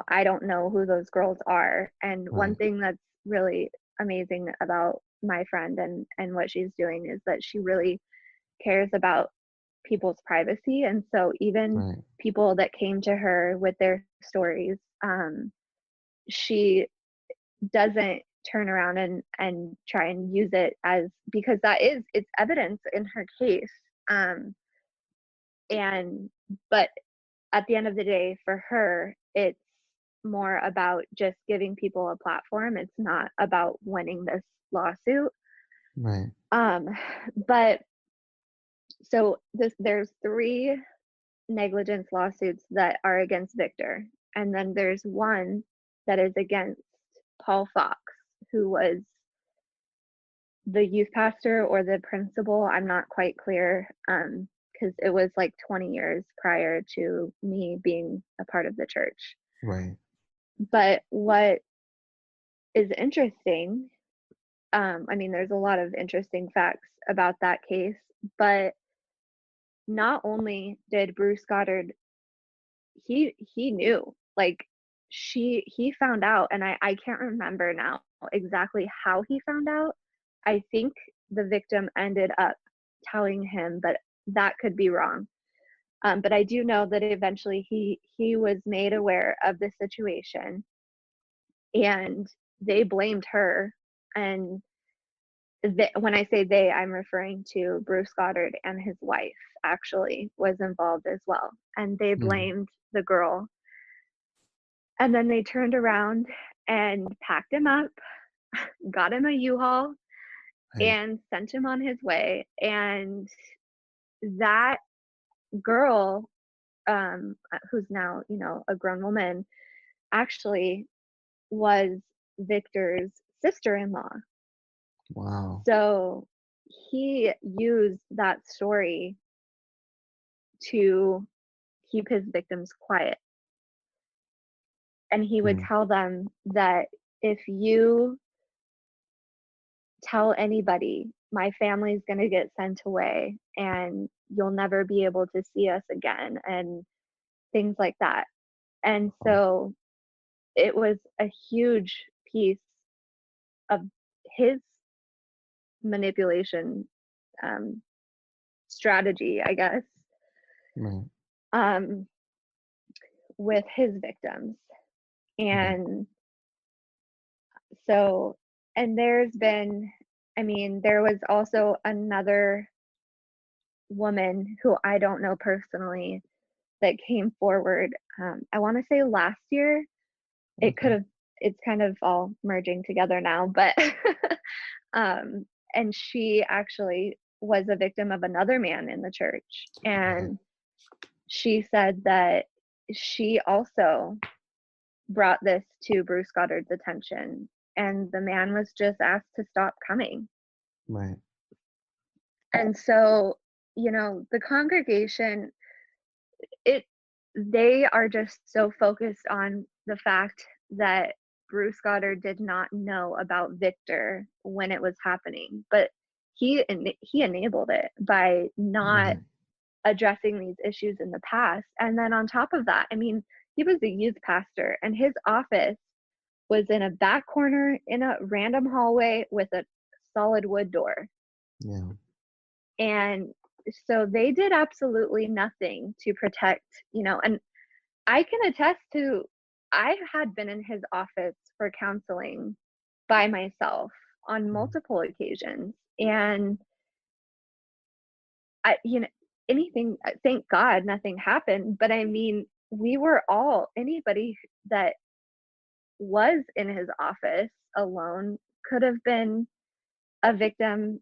I don't know who those girls are. And one Right. thing that's really amazing about my friend and what she's doing is that she really cares about people's privacy. And so even Right. people that came to her with their stories, she doesn't turn around and try and use it as, because it's evidence in her case. And but at the end of the day, for her, it's more about just giving people a platform. It's not about winning this lawsuit. Right. um but so there's 3 negligence lawsuits that are against Victor, and then there's one that is against Paul Fox, who was the youth pastor or the principal. I'm not quite clear, because it was like 20 years prior to me being a part of the church. Right. But what is interesting, I mean, there's a lot of interesting facts about that case, but not only did Bruce Goddard, he knew, like, he found out, and I can't remember now exactly how he found out. I think the victim ended up telling him, but that could be wrong. But I do know that eventually he was made aware of the situation, and they blamed her. And when I say they, I'm referring to Bruce Goddard, and his wife actually was involved as well. And they Mm. blamed the girl. And then they turned around and packed him up, got him a U-Haul, Right. and sent him on his way. And that girl, who's now, a grown woman, actually was Victor's sister-in-law. Wow. So he used that story to keep his victims quiet. And he would Mm. tell them that if you tell anybody, my family's going to get sent away and you'll never be able to see us again, and things like that. And Wow. so it was a huge piece of his manipulation, um, strategy, I guess, Right. um, with his victims. Right. And so, and there was also another woman who I don't know personally that came forward. I want to say last year. It could Okay. have, it's kind of all merging together now, but and she actually was a victim of another man in the church. Right. And she said that she also brought this to Bruce Goddard's attention, and the man was just asked to stop coming. Right. And so, the congregation, it they are just so focused on the fact that Bruce Goddard did not know about Victor when it was happening. But he enabled it by not Right. addressing these issues in the past. And then on top of that, I mean, he was a youth pastor, and his office was in a back corner in a random hallway with a solid wood door. Yeah. And so they did absolutely nothing to protect, and I can attest to, I had been in his office for counseling by myself on Mm. multiple occasions. And I, anything, thank God nothing happened. But I mean, anybody that was in his office alone could have been a victim,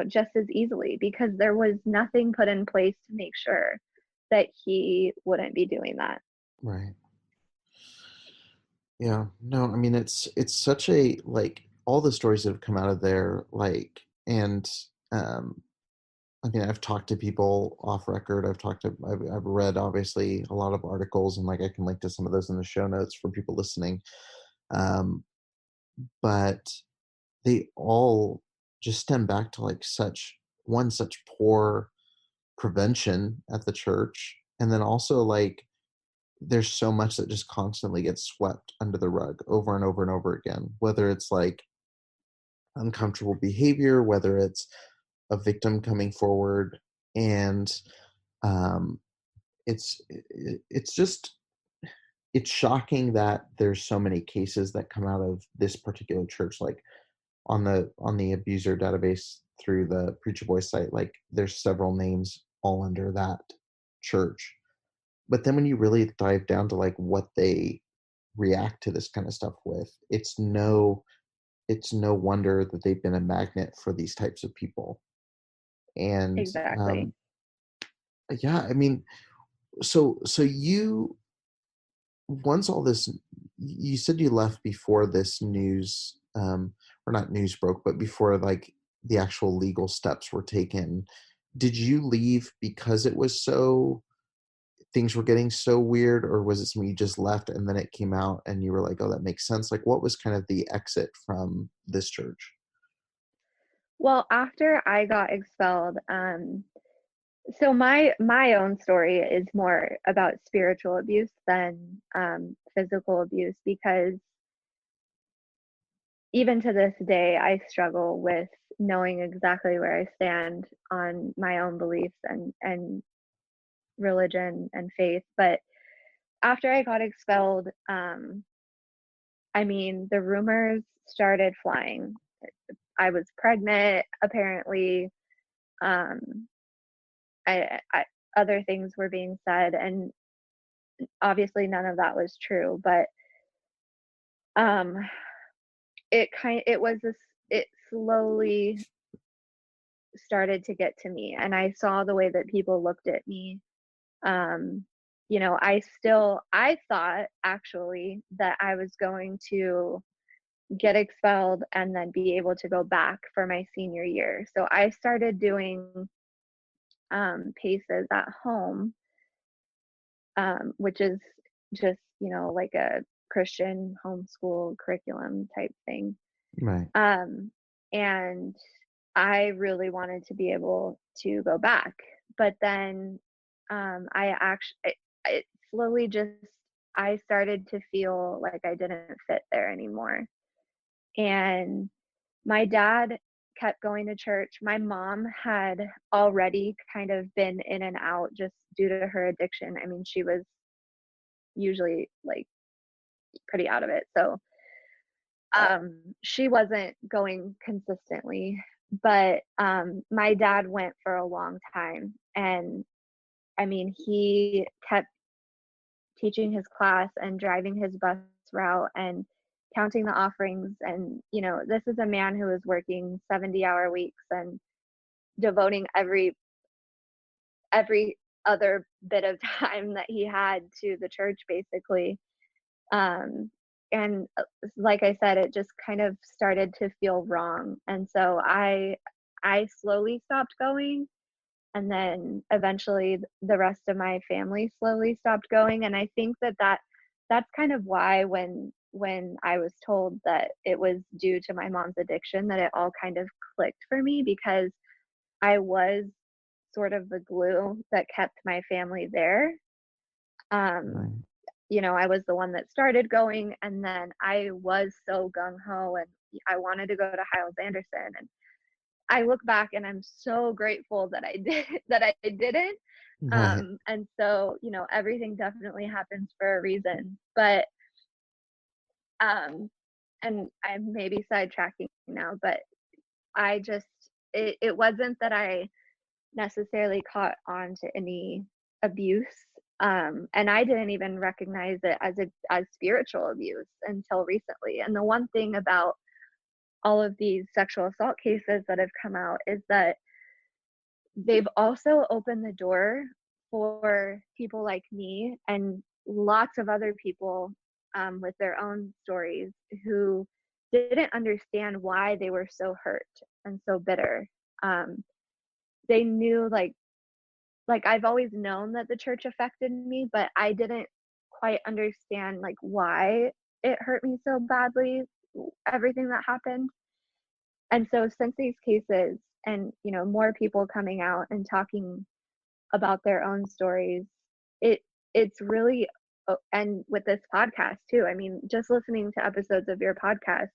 just as easily, because there was nothing put in place to make sure that he wouldn't be doing that. Right. Yeah. No, I mean it's such a like all the stories that have come out of there, like, and um I mean I've talked to people off record. I've read obviously a lot of articles, and like I can link to some of those in the show notes for people listening. Um but they all just stem back to like such poor prevention at the church, and then also like there's so much that just constantly gets swept under the rug over and over and over again, whether it's like uncomfortable behavior, whether it's a victim coming forward, and um, it's just it's shocking that there's so many cases that come out of this particular church, like on the abuser database through the Preacher Boys site, like there's several names all under that church. But then when you really dive down to like what they react to this kind of stuff with, it's no wonder that they've been a magnet for these types of people. And Exactly. yeah, I mean, so you once all this, you said you left before this news, or not news broke, but before like the actual legal steps were taken. Did you leave because it was so things were getting so weird, or was it something you just left and then it came out and you were like, oh, that makes sense? Like, what was kind of the exit from this church? Well, after I got expelled, so my own story is more about spiritual abuse than physical abuse, because even to this day, I struggle with knowing exactly where I stand on my own beliefs and religion and faith. But after I got expelled, I mean, the rumors started flying. I was pregnant, apparently. Um, other things were being said, and obviously none of that was true. But um, it slowly started to get to me, and I saw the way that people looked at me. Um, I thought actually that I was going to get expelled and then be able to go back for my senior year. So I started doing paces at home, which is just, like a Christian homeschool curriculum type thing. Right. Um, and I really wanted to be able to go back. But then it slowly just, I started to feel like I didn't fit there anymore. And my dad kept going to church. My mom had already kind of been in and out just due to her addiction. I mean, she was usually like pretty out of it. So she wasn't going consistently, but my dad went for a long time. And I mean, he kept teaching his class and driving his bus route and counting the offerings. And this is a man who is working 70-hour weeks and devoting every other bit of time that he had to the church, basically. And like I said, it just kind of started to feel wrong. And so I slowly stopped going, and then eventually the rest of my family slowly stopped going. And I think that's kind of why when when I was told that it was due to my mom's addiction that it all kind of clicked for me, because I was sort of the glue that kept my family there. Right. I was the one that started going, and then I was so gung ho and I wanted to go to Hiles Anderson. And I look back and I'm so grateful that I did that I didn't. Right. And so, everything definitely happens for a reason. But and I'm maybe sidetracking now, but it wasn't that I necessarily caught on to any abuse. And I didn't even recognize it as spiritual abuse until recently. And the one thing about all of these sexual assault cases that have come out is that they've also opened the door for people like me and lots of other people with their own stories who didn't understand why they were so hurt and so bitter. They knew, like I've always known that the church affected me, but I didn't quite understand like why it hurt me so badly, everything that happened. And so since these cases and, more people coming out and talking about their own stories, it's really and with this podcast too. I mean, just listening to episodes of your podcast,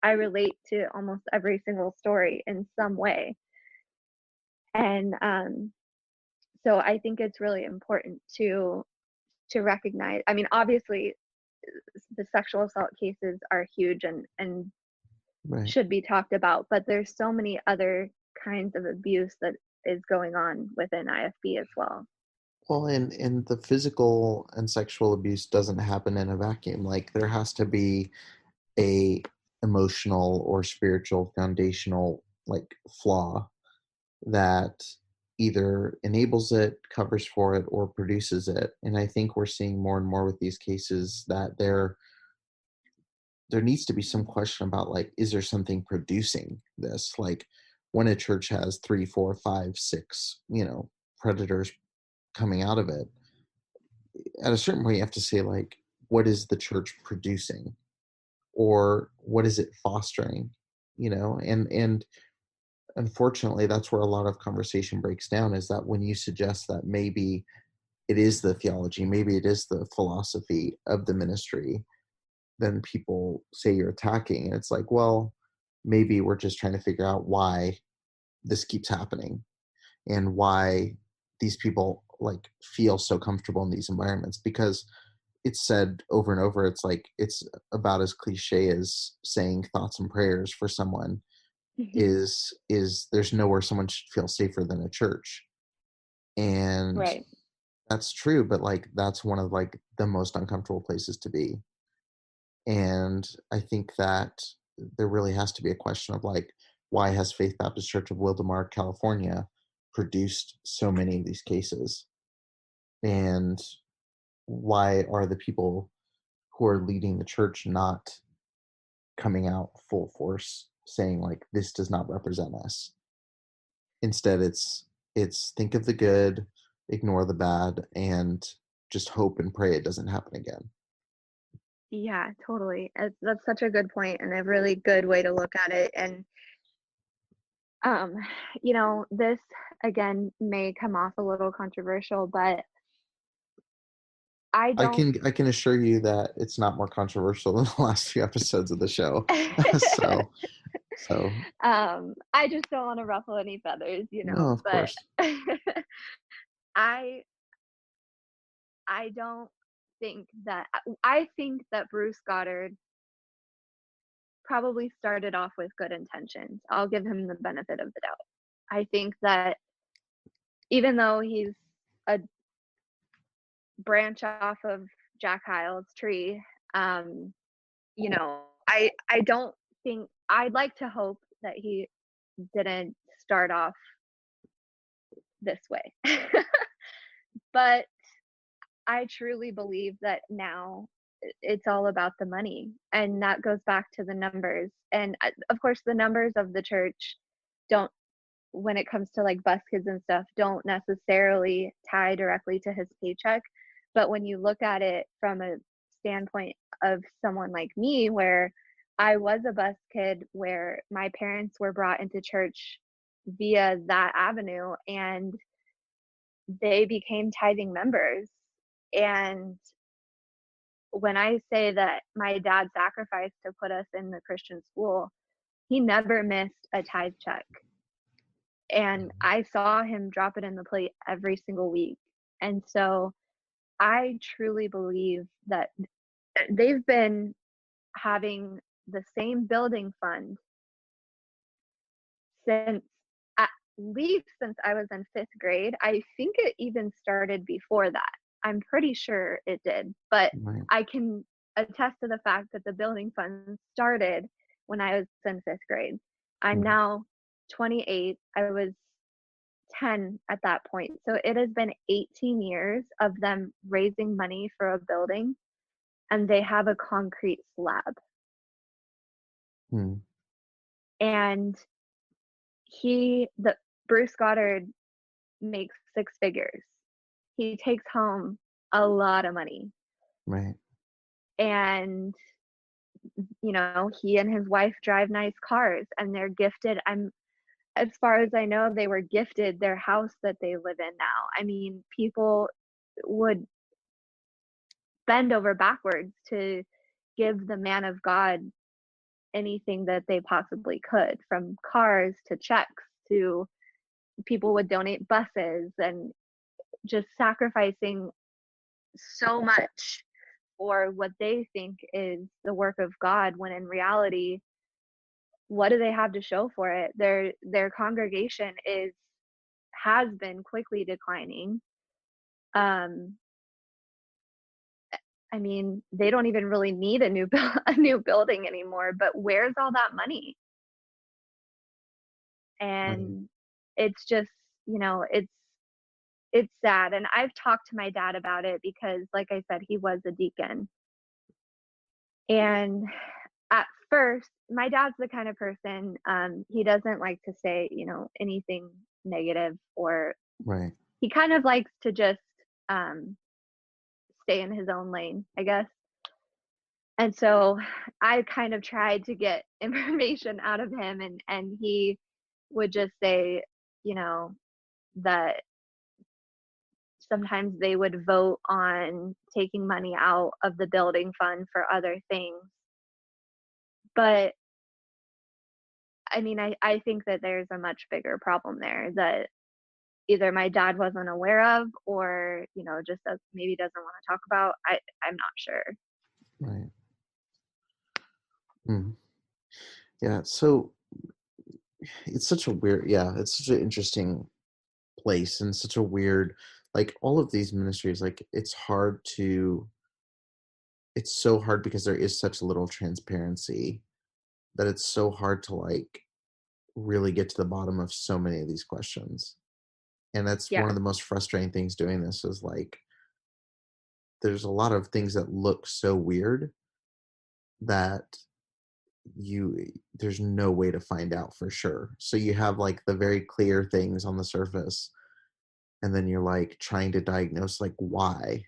I relate to almost every single story in some way. And so I think it's really important to recognize. I mean, obviously the sexual assault cases are huge and Right. should be talked about, but there's so many other kinds of abuse that is going on within IFB as well. Well, and the physical and sexual abuse doesn't happen in a vacuum. Like there has to be a emotional or spiritual foundational like flaw that either enables it, covers for it, or produces it. And I think we're seeing more and more with these cases that there needs to be some question about like, is there something producing this? Like when a church has 3, 4, 5, 6, predators coming out of it, at a certain point you have to say like, what is the church producing? Or what is it fostering? And unfortunately that's where a lot of conversation breaks down, is that when you suggest that maybe it is the theology, maybe it is the philosophy of the ministry, then people say you're attacking. And it's like, well, maybe we're just trying to figure out why this keeps happening and why these people like feel so comfortable in these environments. Because it's said over and over, it's like, it's about as cliche as saying thoughts and prayers for someone is there's nowhere someone should feel safer than a church. And Right. that's true, but like that's one of like the most uncomfortable places to be. And I think that there really has to be a question of like, why has Faith Baptist Church of Wildomar, California produced so many of these cases? And why are the people who are leading the church not coming out full force saying like, this does not represent us? Instead, it's think of the good, ignore the bad, and just hope and pray it doesn't happen again. Yeah, totally. That's such a good point and a really good way to look at it. And um, this again may come off a little controversial, but I I don't can assure you that it's not more controversial than the last few episodes of the show. so so I just don't want to ruffle any feathers, no, of but course. I I don't think that I think that Bruce Goddard probably started off with good intentions. I'll give him the benefit of the doubt. I think that even though he's a branch off of Jack Hyles' tree, um, I don't think I'd like to hope that he didn't start off this way. But I truly believe that now it's all about the money. And that goes back to the numbers. And of course, the numbers of the church don't, when it comes to like bus kids and stuff, don't necessarily tie directly to his paycheck. But when you look at it from a standpoint of someone like me, where I was a bus kid, where my parents were brought into church via that avenue, and they became tithing members. And when I say that my dad sacrificed to put us in the Christian school, he never missed a tithe check. And I saw him drop it in the plate every single week. And so I truly believe that they've been having the same building fund since, at least since I was in 5th grade. I think it even started before that. I'm pretty sure it did, but Right. I can attest to the fact that the building fund started when I was in 5th grade. I'm now 28. I was 10 at that point. So it has been 18 years of them raising money for a building, and they have a concrete slab. Hmm. And Bruce Goddard makes 6 figures. He takes home a lot of money. Right. And, he and his wife drive nice cars, and they're gifted. As far as I know, they were gifted their house that they live in now. I mean, people would bend over backwards to give the man of God anything that they possibly could, from cars to checks to people would donate buses, and just sacrificing so much for what they think is the work of God, when in reality, what do they have to show for it? Their congregation has been quickly declining. I mean, they don't even really need a new building anymore, but where's all that money? Right. And it's just, it's sad. And I've talked to my dad about it because, like I said, he was a deacon. And at first, my dad's the kind of person, he doesn't like to say, anything negative, or Right. he kind of likes to just stay in his own lane, I guess. And so I kind of tried to get information out of him, and he would just say, that sometimes they would vote on taking money out of the building fund for other things. But I mean, I think that there's a much bigger problem there that either my dad wasn't aware of, or, just maybe doesn't want to talk about. I'm not sure. Right. Hmm. Yeah. So it's such a weird, it's such an interesting place, and such a weird, like, all of these ministries, like, it's so hard because there is such little transparency, that it's so hard to, like, really get to the bottom of so many of these questions. And that's one Yeah, of the most frustrating things doing this, is like, there's a lot of things that look so weird that there's no way to find out for sure. So you have, like, the very clear things on the surface, and then you're, like, trying to diagnose, like, why.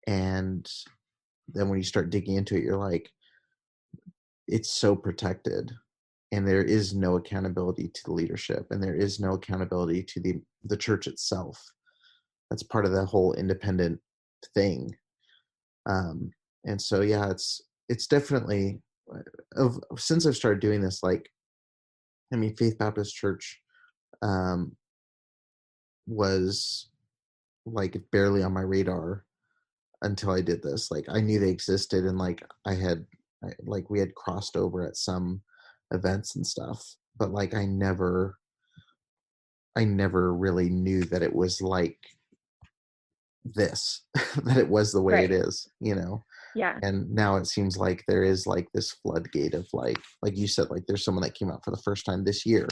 And then when you start digging into it, you're like, it's so protected, and there is no accountability to the leadership, and there is no accountability to the church itself. That's part of the whole independent thing. Um, and so, yeah, it's definitely, since I've started doing this, like, I mean, Faith Baptist Church um, was, like, barely on my radar until I did this. Like, I knew they existed, and, like, like, we had crossed over at some events and stuff, but, like, I never really knew that it was like this, that it was the way it right. is. Yeah, And now it seems like there is, like, this floodgate of, like you said, like, there's someone that came out for the first time this year,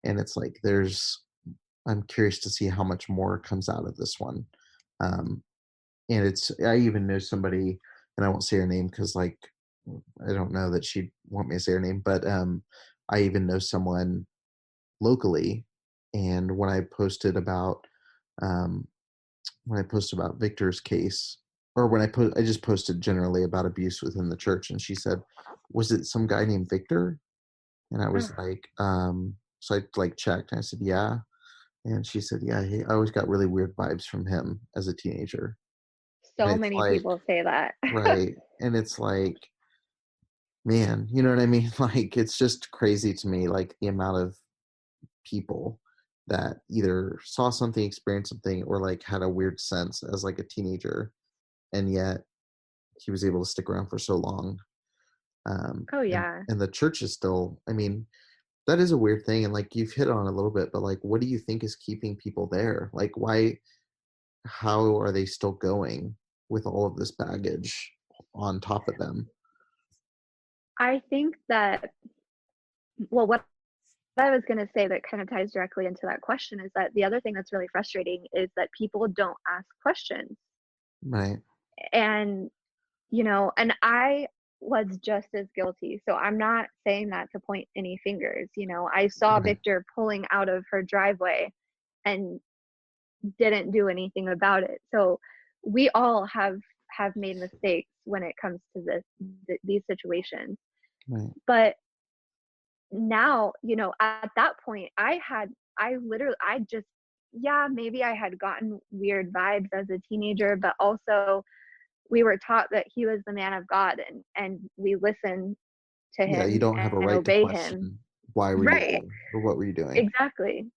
and it's like, I'm curious to see how much more comes out of this one. Um, and I even know somebody, and I won't say her name because, like, I don't know that she'd want me to say her name, but I even know someone locally, and um, when I posted about Victor's case, or when I just posted generally about abuse within the church, and she said, "Was it some guy named Victor?" And I was Ugh, like, so I like checked, and I said, "Yeah," and she said, "Yeah, I always got really weird vibes from him as a teenager." And so it's many like, people say that. right, and it's like, man, you know what I mean? Like, it's just crazy to me, like the amount of people that either saw something, experienced something, or like had a weird sense as like a teenager, and yet he was able to stick around for so long. Oh And yeah. the church is still, I mean, that is a weird thing, and like you've hit on it a little bit, but like, what do you think is keeping people there? Like, why? How are they still going with all of this baggage on top of them? I think that, well, what I was going to say that kind of ties directly into that question is that the other thing that's really frustrating is that people don't ask questions. Right. And, and I was just as guilty. So I'm not saying that to point any fingers. I saw Right. Victor pulling out of her driveway and didn't do anything about it. So we all have made mistakes when it comes to these situations. Right. But now, at that point, I just, yeah, maybe I had gotten weird vibes as a teenager, but also we were taught that he was the man of God, and we listen to Yeah, you him don't have a and right to obey him. question why were you Right. there or what were you doing. Exactly.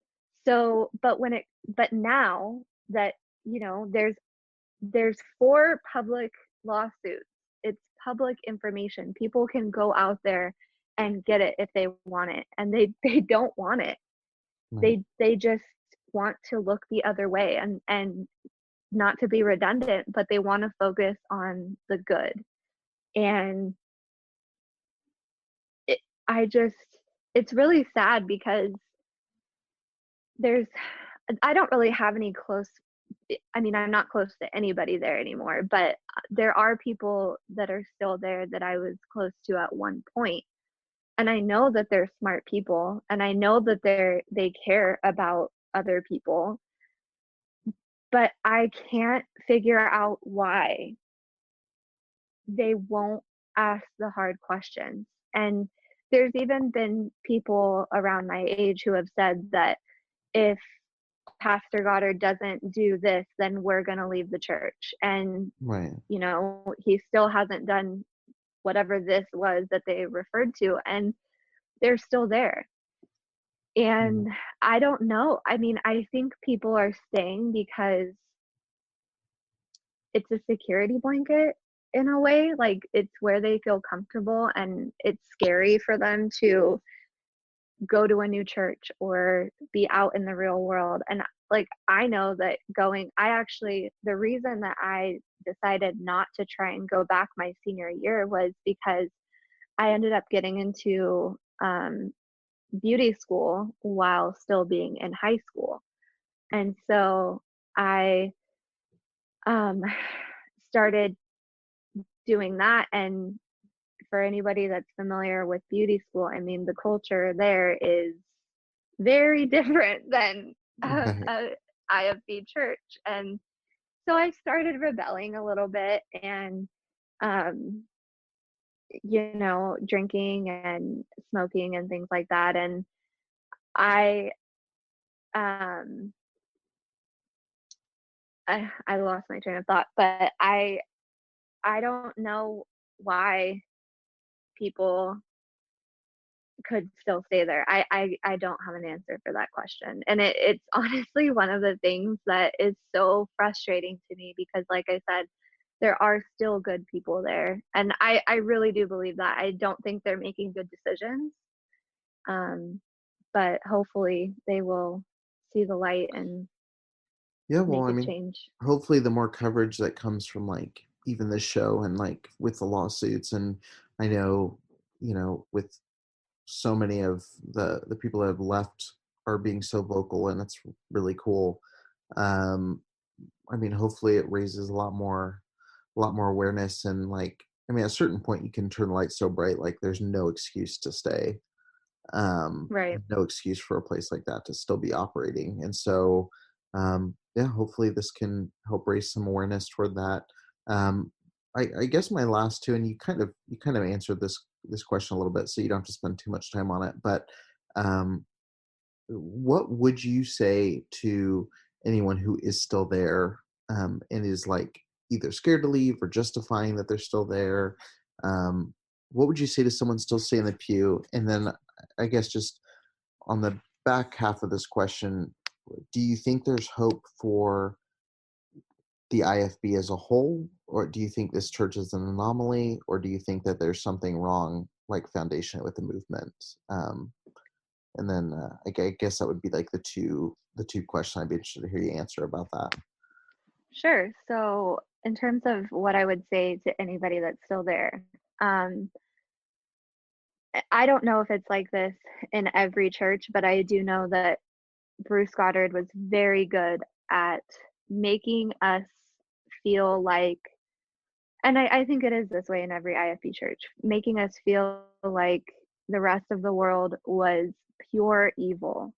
So, but now that, there's four public lawsuits. It's public information. People can go out there and get it if they want it, and they don't want it. Right. They just want to look the other way, and not to be redundant, but they want to focus on the good. And it, I just it's really sad because there's I don't really have any close, I mean, I'm not close to anybody there anymore, but there are people that are still there that I was close to at one point. And I know that they're smart people, and I know that they care about other people, but I can't figure out why they won't ask the hard questions. And there's even been people around my age who have said that if Pastor Goddard doesn't do this, then we're going to leave the church. And, Right. he still hasn't done whatever this was that they referred to, and they're still there. Yeah. And I don't know. I mean, I think people are staying because it's a security blanket in a way. Like, it's where they feel comfortable, and it's scary for them to go to a new church or be out in the real world. And like, I know that the reason that I decided not to try and go back my senior year was because I ended up getting into beauty school while still being in high school. And so I um, started doing that. And for anybody that's familiar with beauty school, I mean, the culture there is very different than Right. a IFB church. And so I started rebelling a little bit, and, um, drinking and smoking and things like that. And I, um, I lost my train of thought, but I don't know why people could still stay there. I don't have an answer for that question. And it's honestly one of the things that is so frustrating to me because, like I said, there are still good people there. And I really do believe that. I don't think they're making good decisions. Um, but hopefully they will see the light and Yeah, well, make I a mean, change. hopefully the more coverage that comes from like even this show and like with the lawsuits, and I know, with so many of the people that have left are being so vocal, and that's really cool. Um, I mean, hopefully it raises a lot more awareness, and like, I mean, at a certain point you can turn the light so bright, like there's no excuse to stay. Right. No excuse for a place like that to still be operating. And so, yeah, hopefully this can help raise some awareness toward that. I guess my last two, and you kind of answered this question a little bit, so you don't have to spend too much time on it. But um, what would you say to anyone who is still there, and is like either scared to leave or justifying that they're still there? Um, what would you say to someone still staying in the pew? And then I guess just on the back half of this question, do you think there's hope for the IFB as a whole, or do you think this church is an anomaly, or do you think that there's something wrong, like foundationally, with the movement? And then I guess that would be like the two questions I'd be interested to hear you answer about that. Sure. So, in terms of what I would say to anybody that's still there, um, I don't know if it's like this in every church, but I do know that Bruce Goddard was very good at making us feel like, and I think it is this way in every IFB church, making us feel like the rest of the world was pure evil,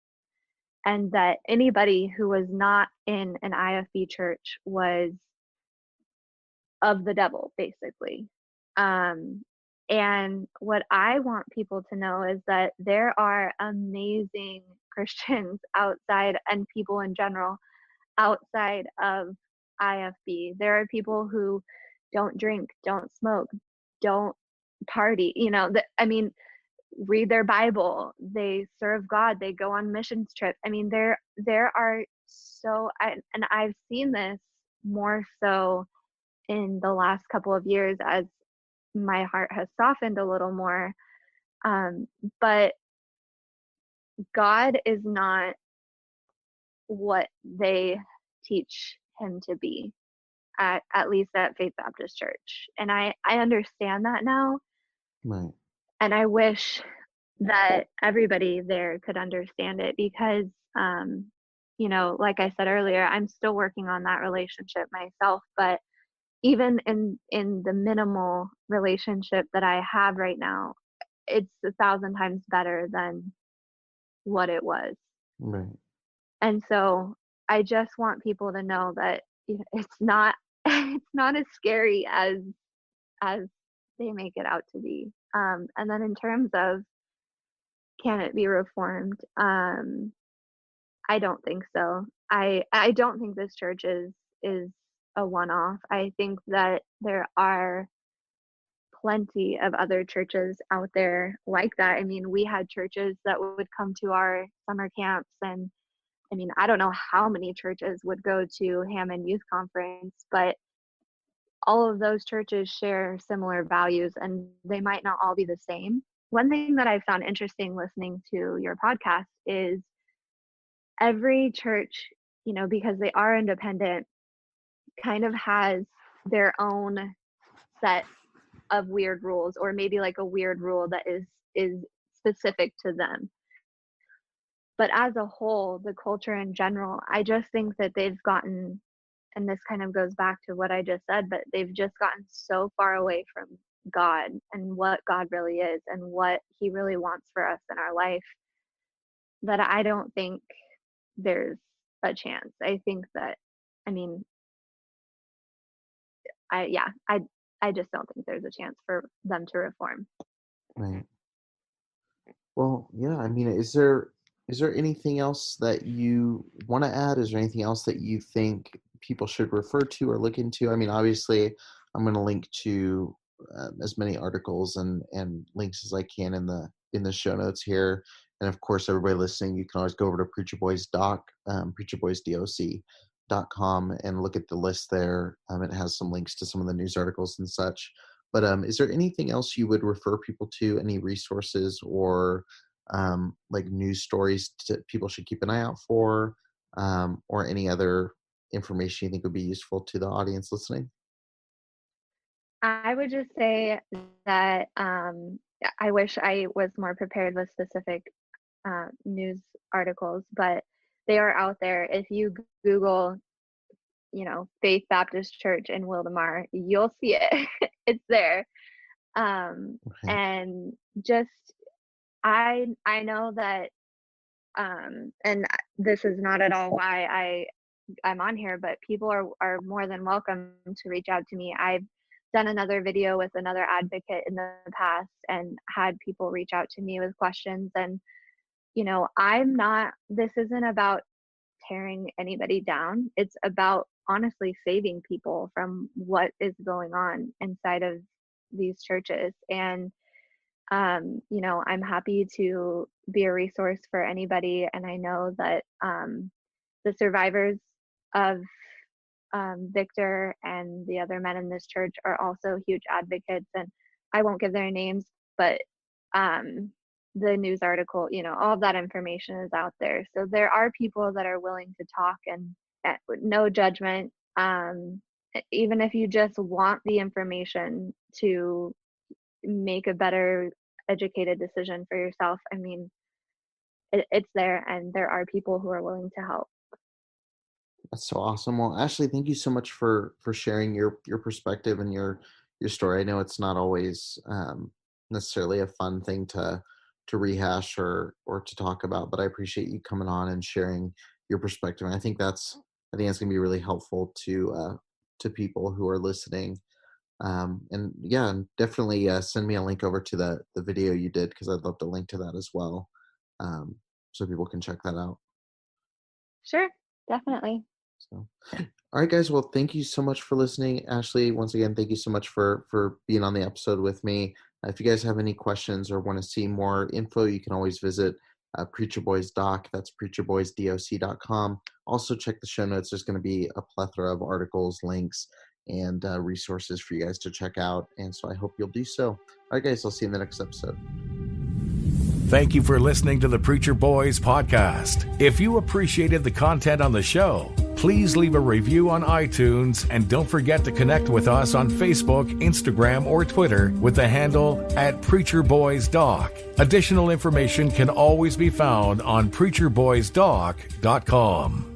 and that anybody who was not in an IFB church was of the devil, basically. Um, and what I want people to know is that there are amazing Christians outside, and people in general outside of IFB. There are people who don't drink, don't smoke, don't party, I mean, read their Bible, they serve God, they go on missions trips. I mean, there are and I've seen this more so in the last couple of years as my heart has softened a little more. Um, but God is not what they teach him to be, at least at Faith Baptist Church. And I understand that now. Right. And I wish that everybody there could understand it, because, like I said earlier, I'm still working on that relationship myself. But even in the minimal relationship that I have right now, it's 1,000 times better than what it was. Right. And so I just want people to know that it's not it's not as scary as they make it out to be. And then in terms of, can it be reformed? I don't think so. I don't think this church is a one-off. I think that there are plenty of other churches out there like that. I mean, we had churches that would come to our summer camps, and I mean, I don't know how many churches would go to Hammond Youth Conference, but all of those churches share similar values, and they might not all be the same. One thing that I found interesting listening to your podcast is every church, because they are independent, kind of has their own set of weird rules, or maybe like a weird rule that is specific to them. But as a whole, the culture in general, I just think that they've gotten, and this kind of goes back to what I just said, but they've just gotten so far away from God and what God really is and what he really wants for us in our life, that I don't think there's a chance. I think that, I mean, I just don't think there's a chance for them to reform. Right. Well, yeah. I mean, is there anything else that you want to add? Is there anything else that you think people should refer to or look into? I mean, obviously, I'm going to link to as many articles and links as I can in the show notes here. And of course, everybody listening, you can always go over to preacherboysdoc.com and look at the list there. It has some links to some of the news articles and such. But is there anything else you would refer people to? Any resources or like news stories people should keep an eye out for, or any other information you think would be useful to the audience listening? I would just say that I wish I was more prepared with specific news articles, but they are out there. If you Google, Faith Baptist Church in Wildomar, you'll see it. It's there. Okay. And just, I know that, and this is not at all why I I'm on here, but people are more than welcome to reach out to me. I've done another video with another advocate in the past and had people reach out to me with questions. And, this isn't about tearing anybody down. It's about honestly saving people from what is going on inside of these churches. And, I'm happy to be a resource for anybody. And I know that the survivors of Victor and the other men in this church are also huge advocates. And I won't give their names, but the news article, all of that information is out there. So there are people that are willing to talk, and no judgment. Even if you just want the information to make a better educated decision for yourself, I mean, it's there, and there are people who are willing to help. That's so awesome. Well, Ashley, thank you so much for sharing your perspective and your story. I know it's not always necessarily a fun thing to rehash or to talk about, but I appreciate you coming on and sharing your perspective. And I think that's going to be really helpful to people who are listening. And yeah, definitely send me a link over to the video you did, because I'd love to link to that as well, so people can check that out. Sure, definitely. So, all right, guys. Well, thank you so much for listening. Ashley, once again, thank you so much for being on the episode with me. If you guys have any questions or want to see more info, you can always visit Preacher Boys Doc. That's preacherboysdoc.com. Also, check the show notes. There's going to be a plethora of articles, links, and resources for you guys to check out. And so I hope you'll do so. All right, guys. I'll see you in the next episode. Thank you for listening to the Preacher Boys podcast. If you appreciated the content on the show, please leave a review on iTunes, and don't forget to connect with us on Facebook, Instagram, or Twitter with the handle @PreacherBoysDoc. Additional information can always be found on PreacherBoysDoc.com.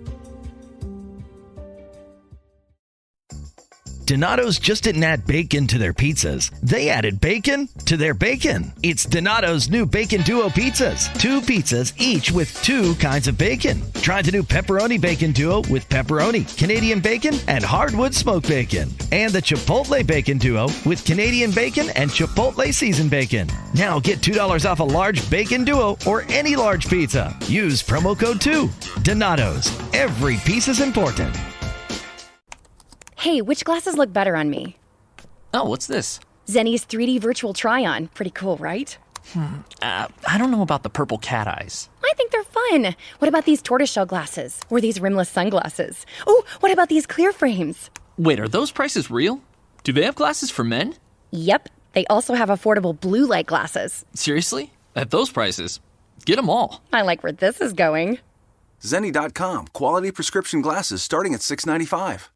Donato's just didn't add bacon to their pizzas. They added bacon to their bacon. It's Donato's new Bacon Duo pizzas. 2 pizzas, each with 2 kinds of bacon. Try the new Pepperoni Bacon Duo with pepperoni, Canadian bacon, and hardwood smoked bacon. And the Chipotle Bacon Duo with Canadian bacon and Chipotle seasoned bacon. Now get $2 off a large Bacon Duo or any large pizza. Use promo code 2. Donato's. Every piece is important. Hey, which glasses look better on me? Oh, what's this? Zenny's 3D virtual try-on. Pretty cool, right? I don't know about the purple cat eyes. I think they're fun. What about these tortoiseshell glasses? Or these rimless sunglasses? Oh, what about these clear frames? Wait, are those prices real? Do they have glasses for men? Yep. They also have affordable blue light glasses. Seriously? At those prices? Get them all. I like where this is going. Zenny.com. Quality prescription glasses starting at $6.95.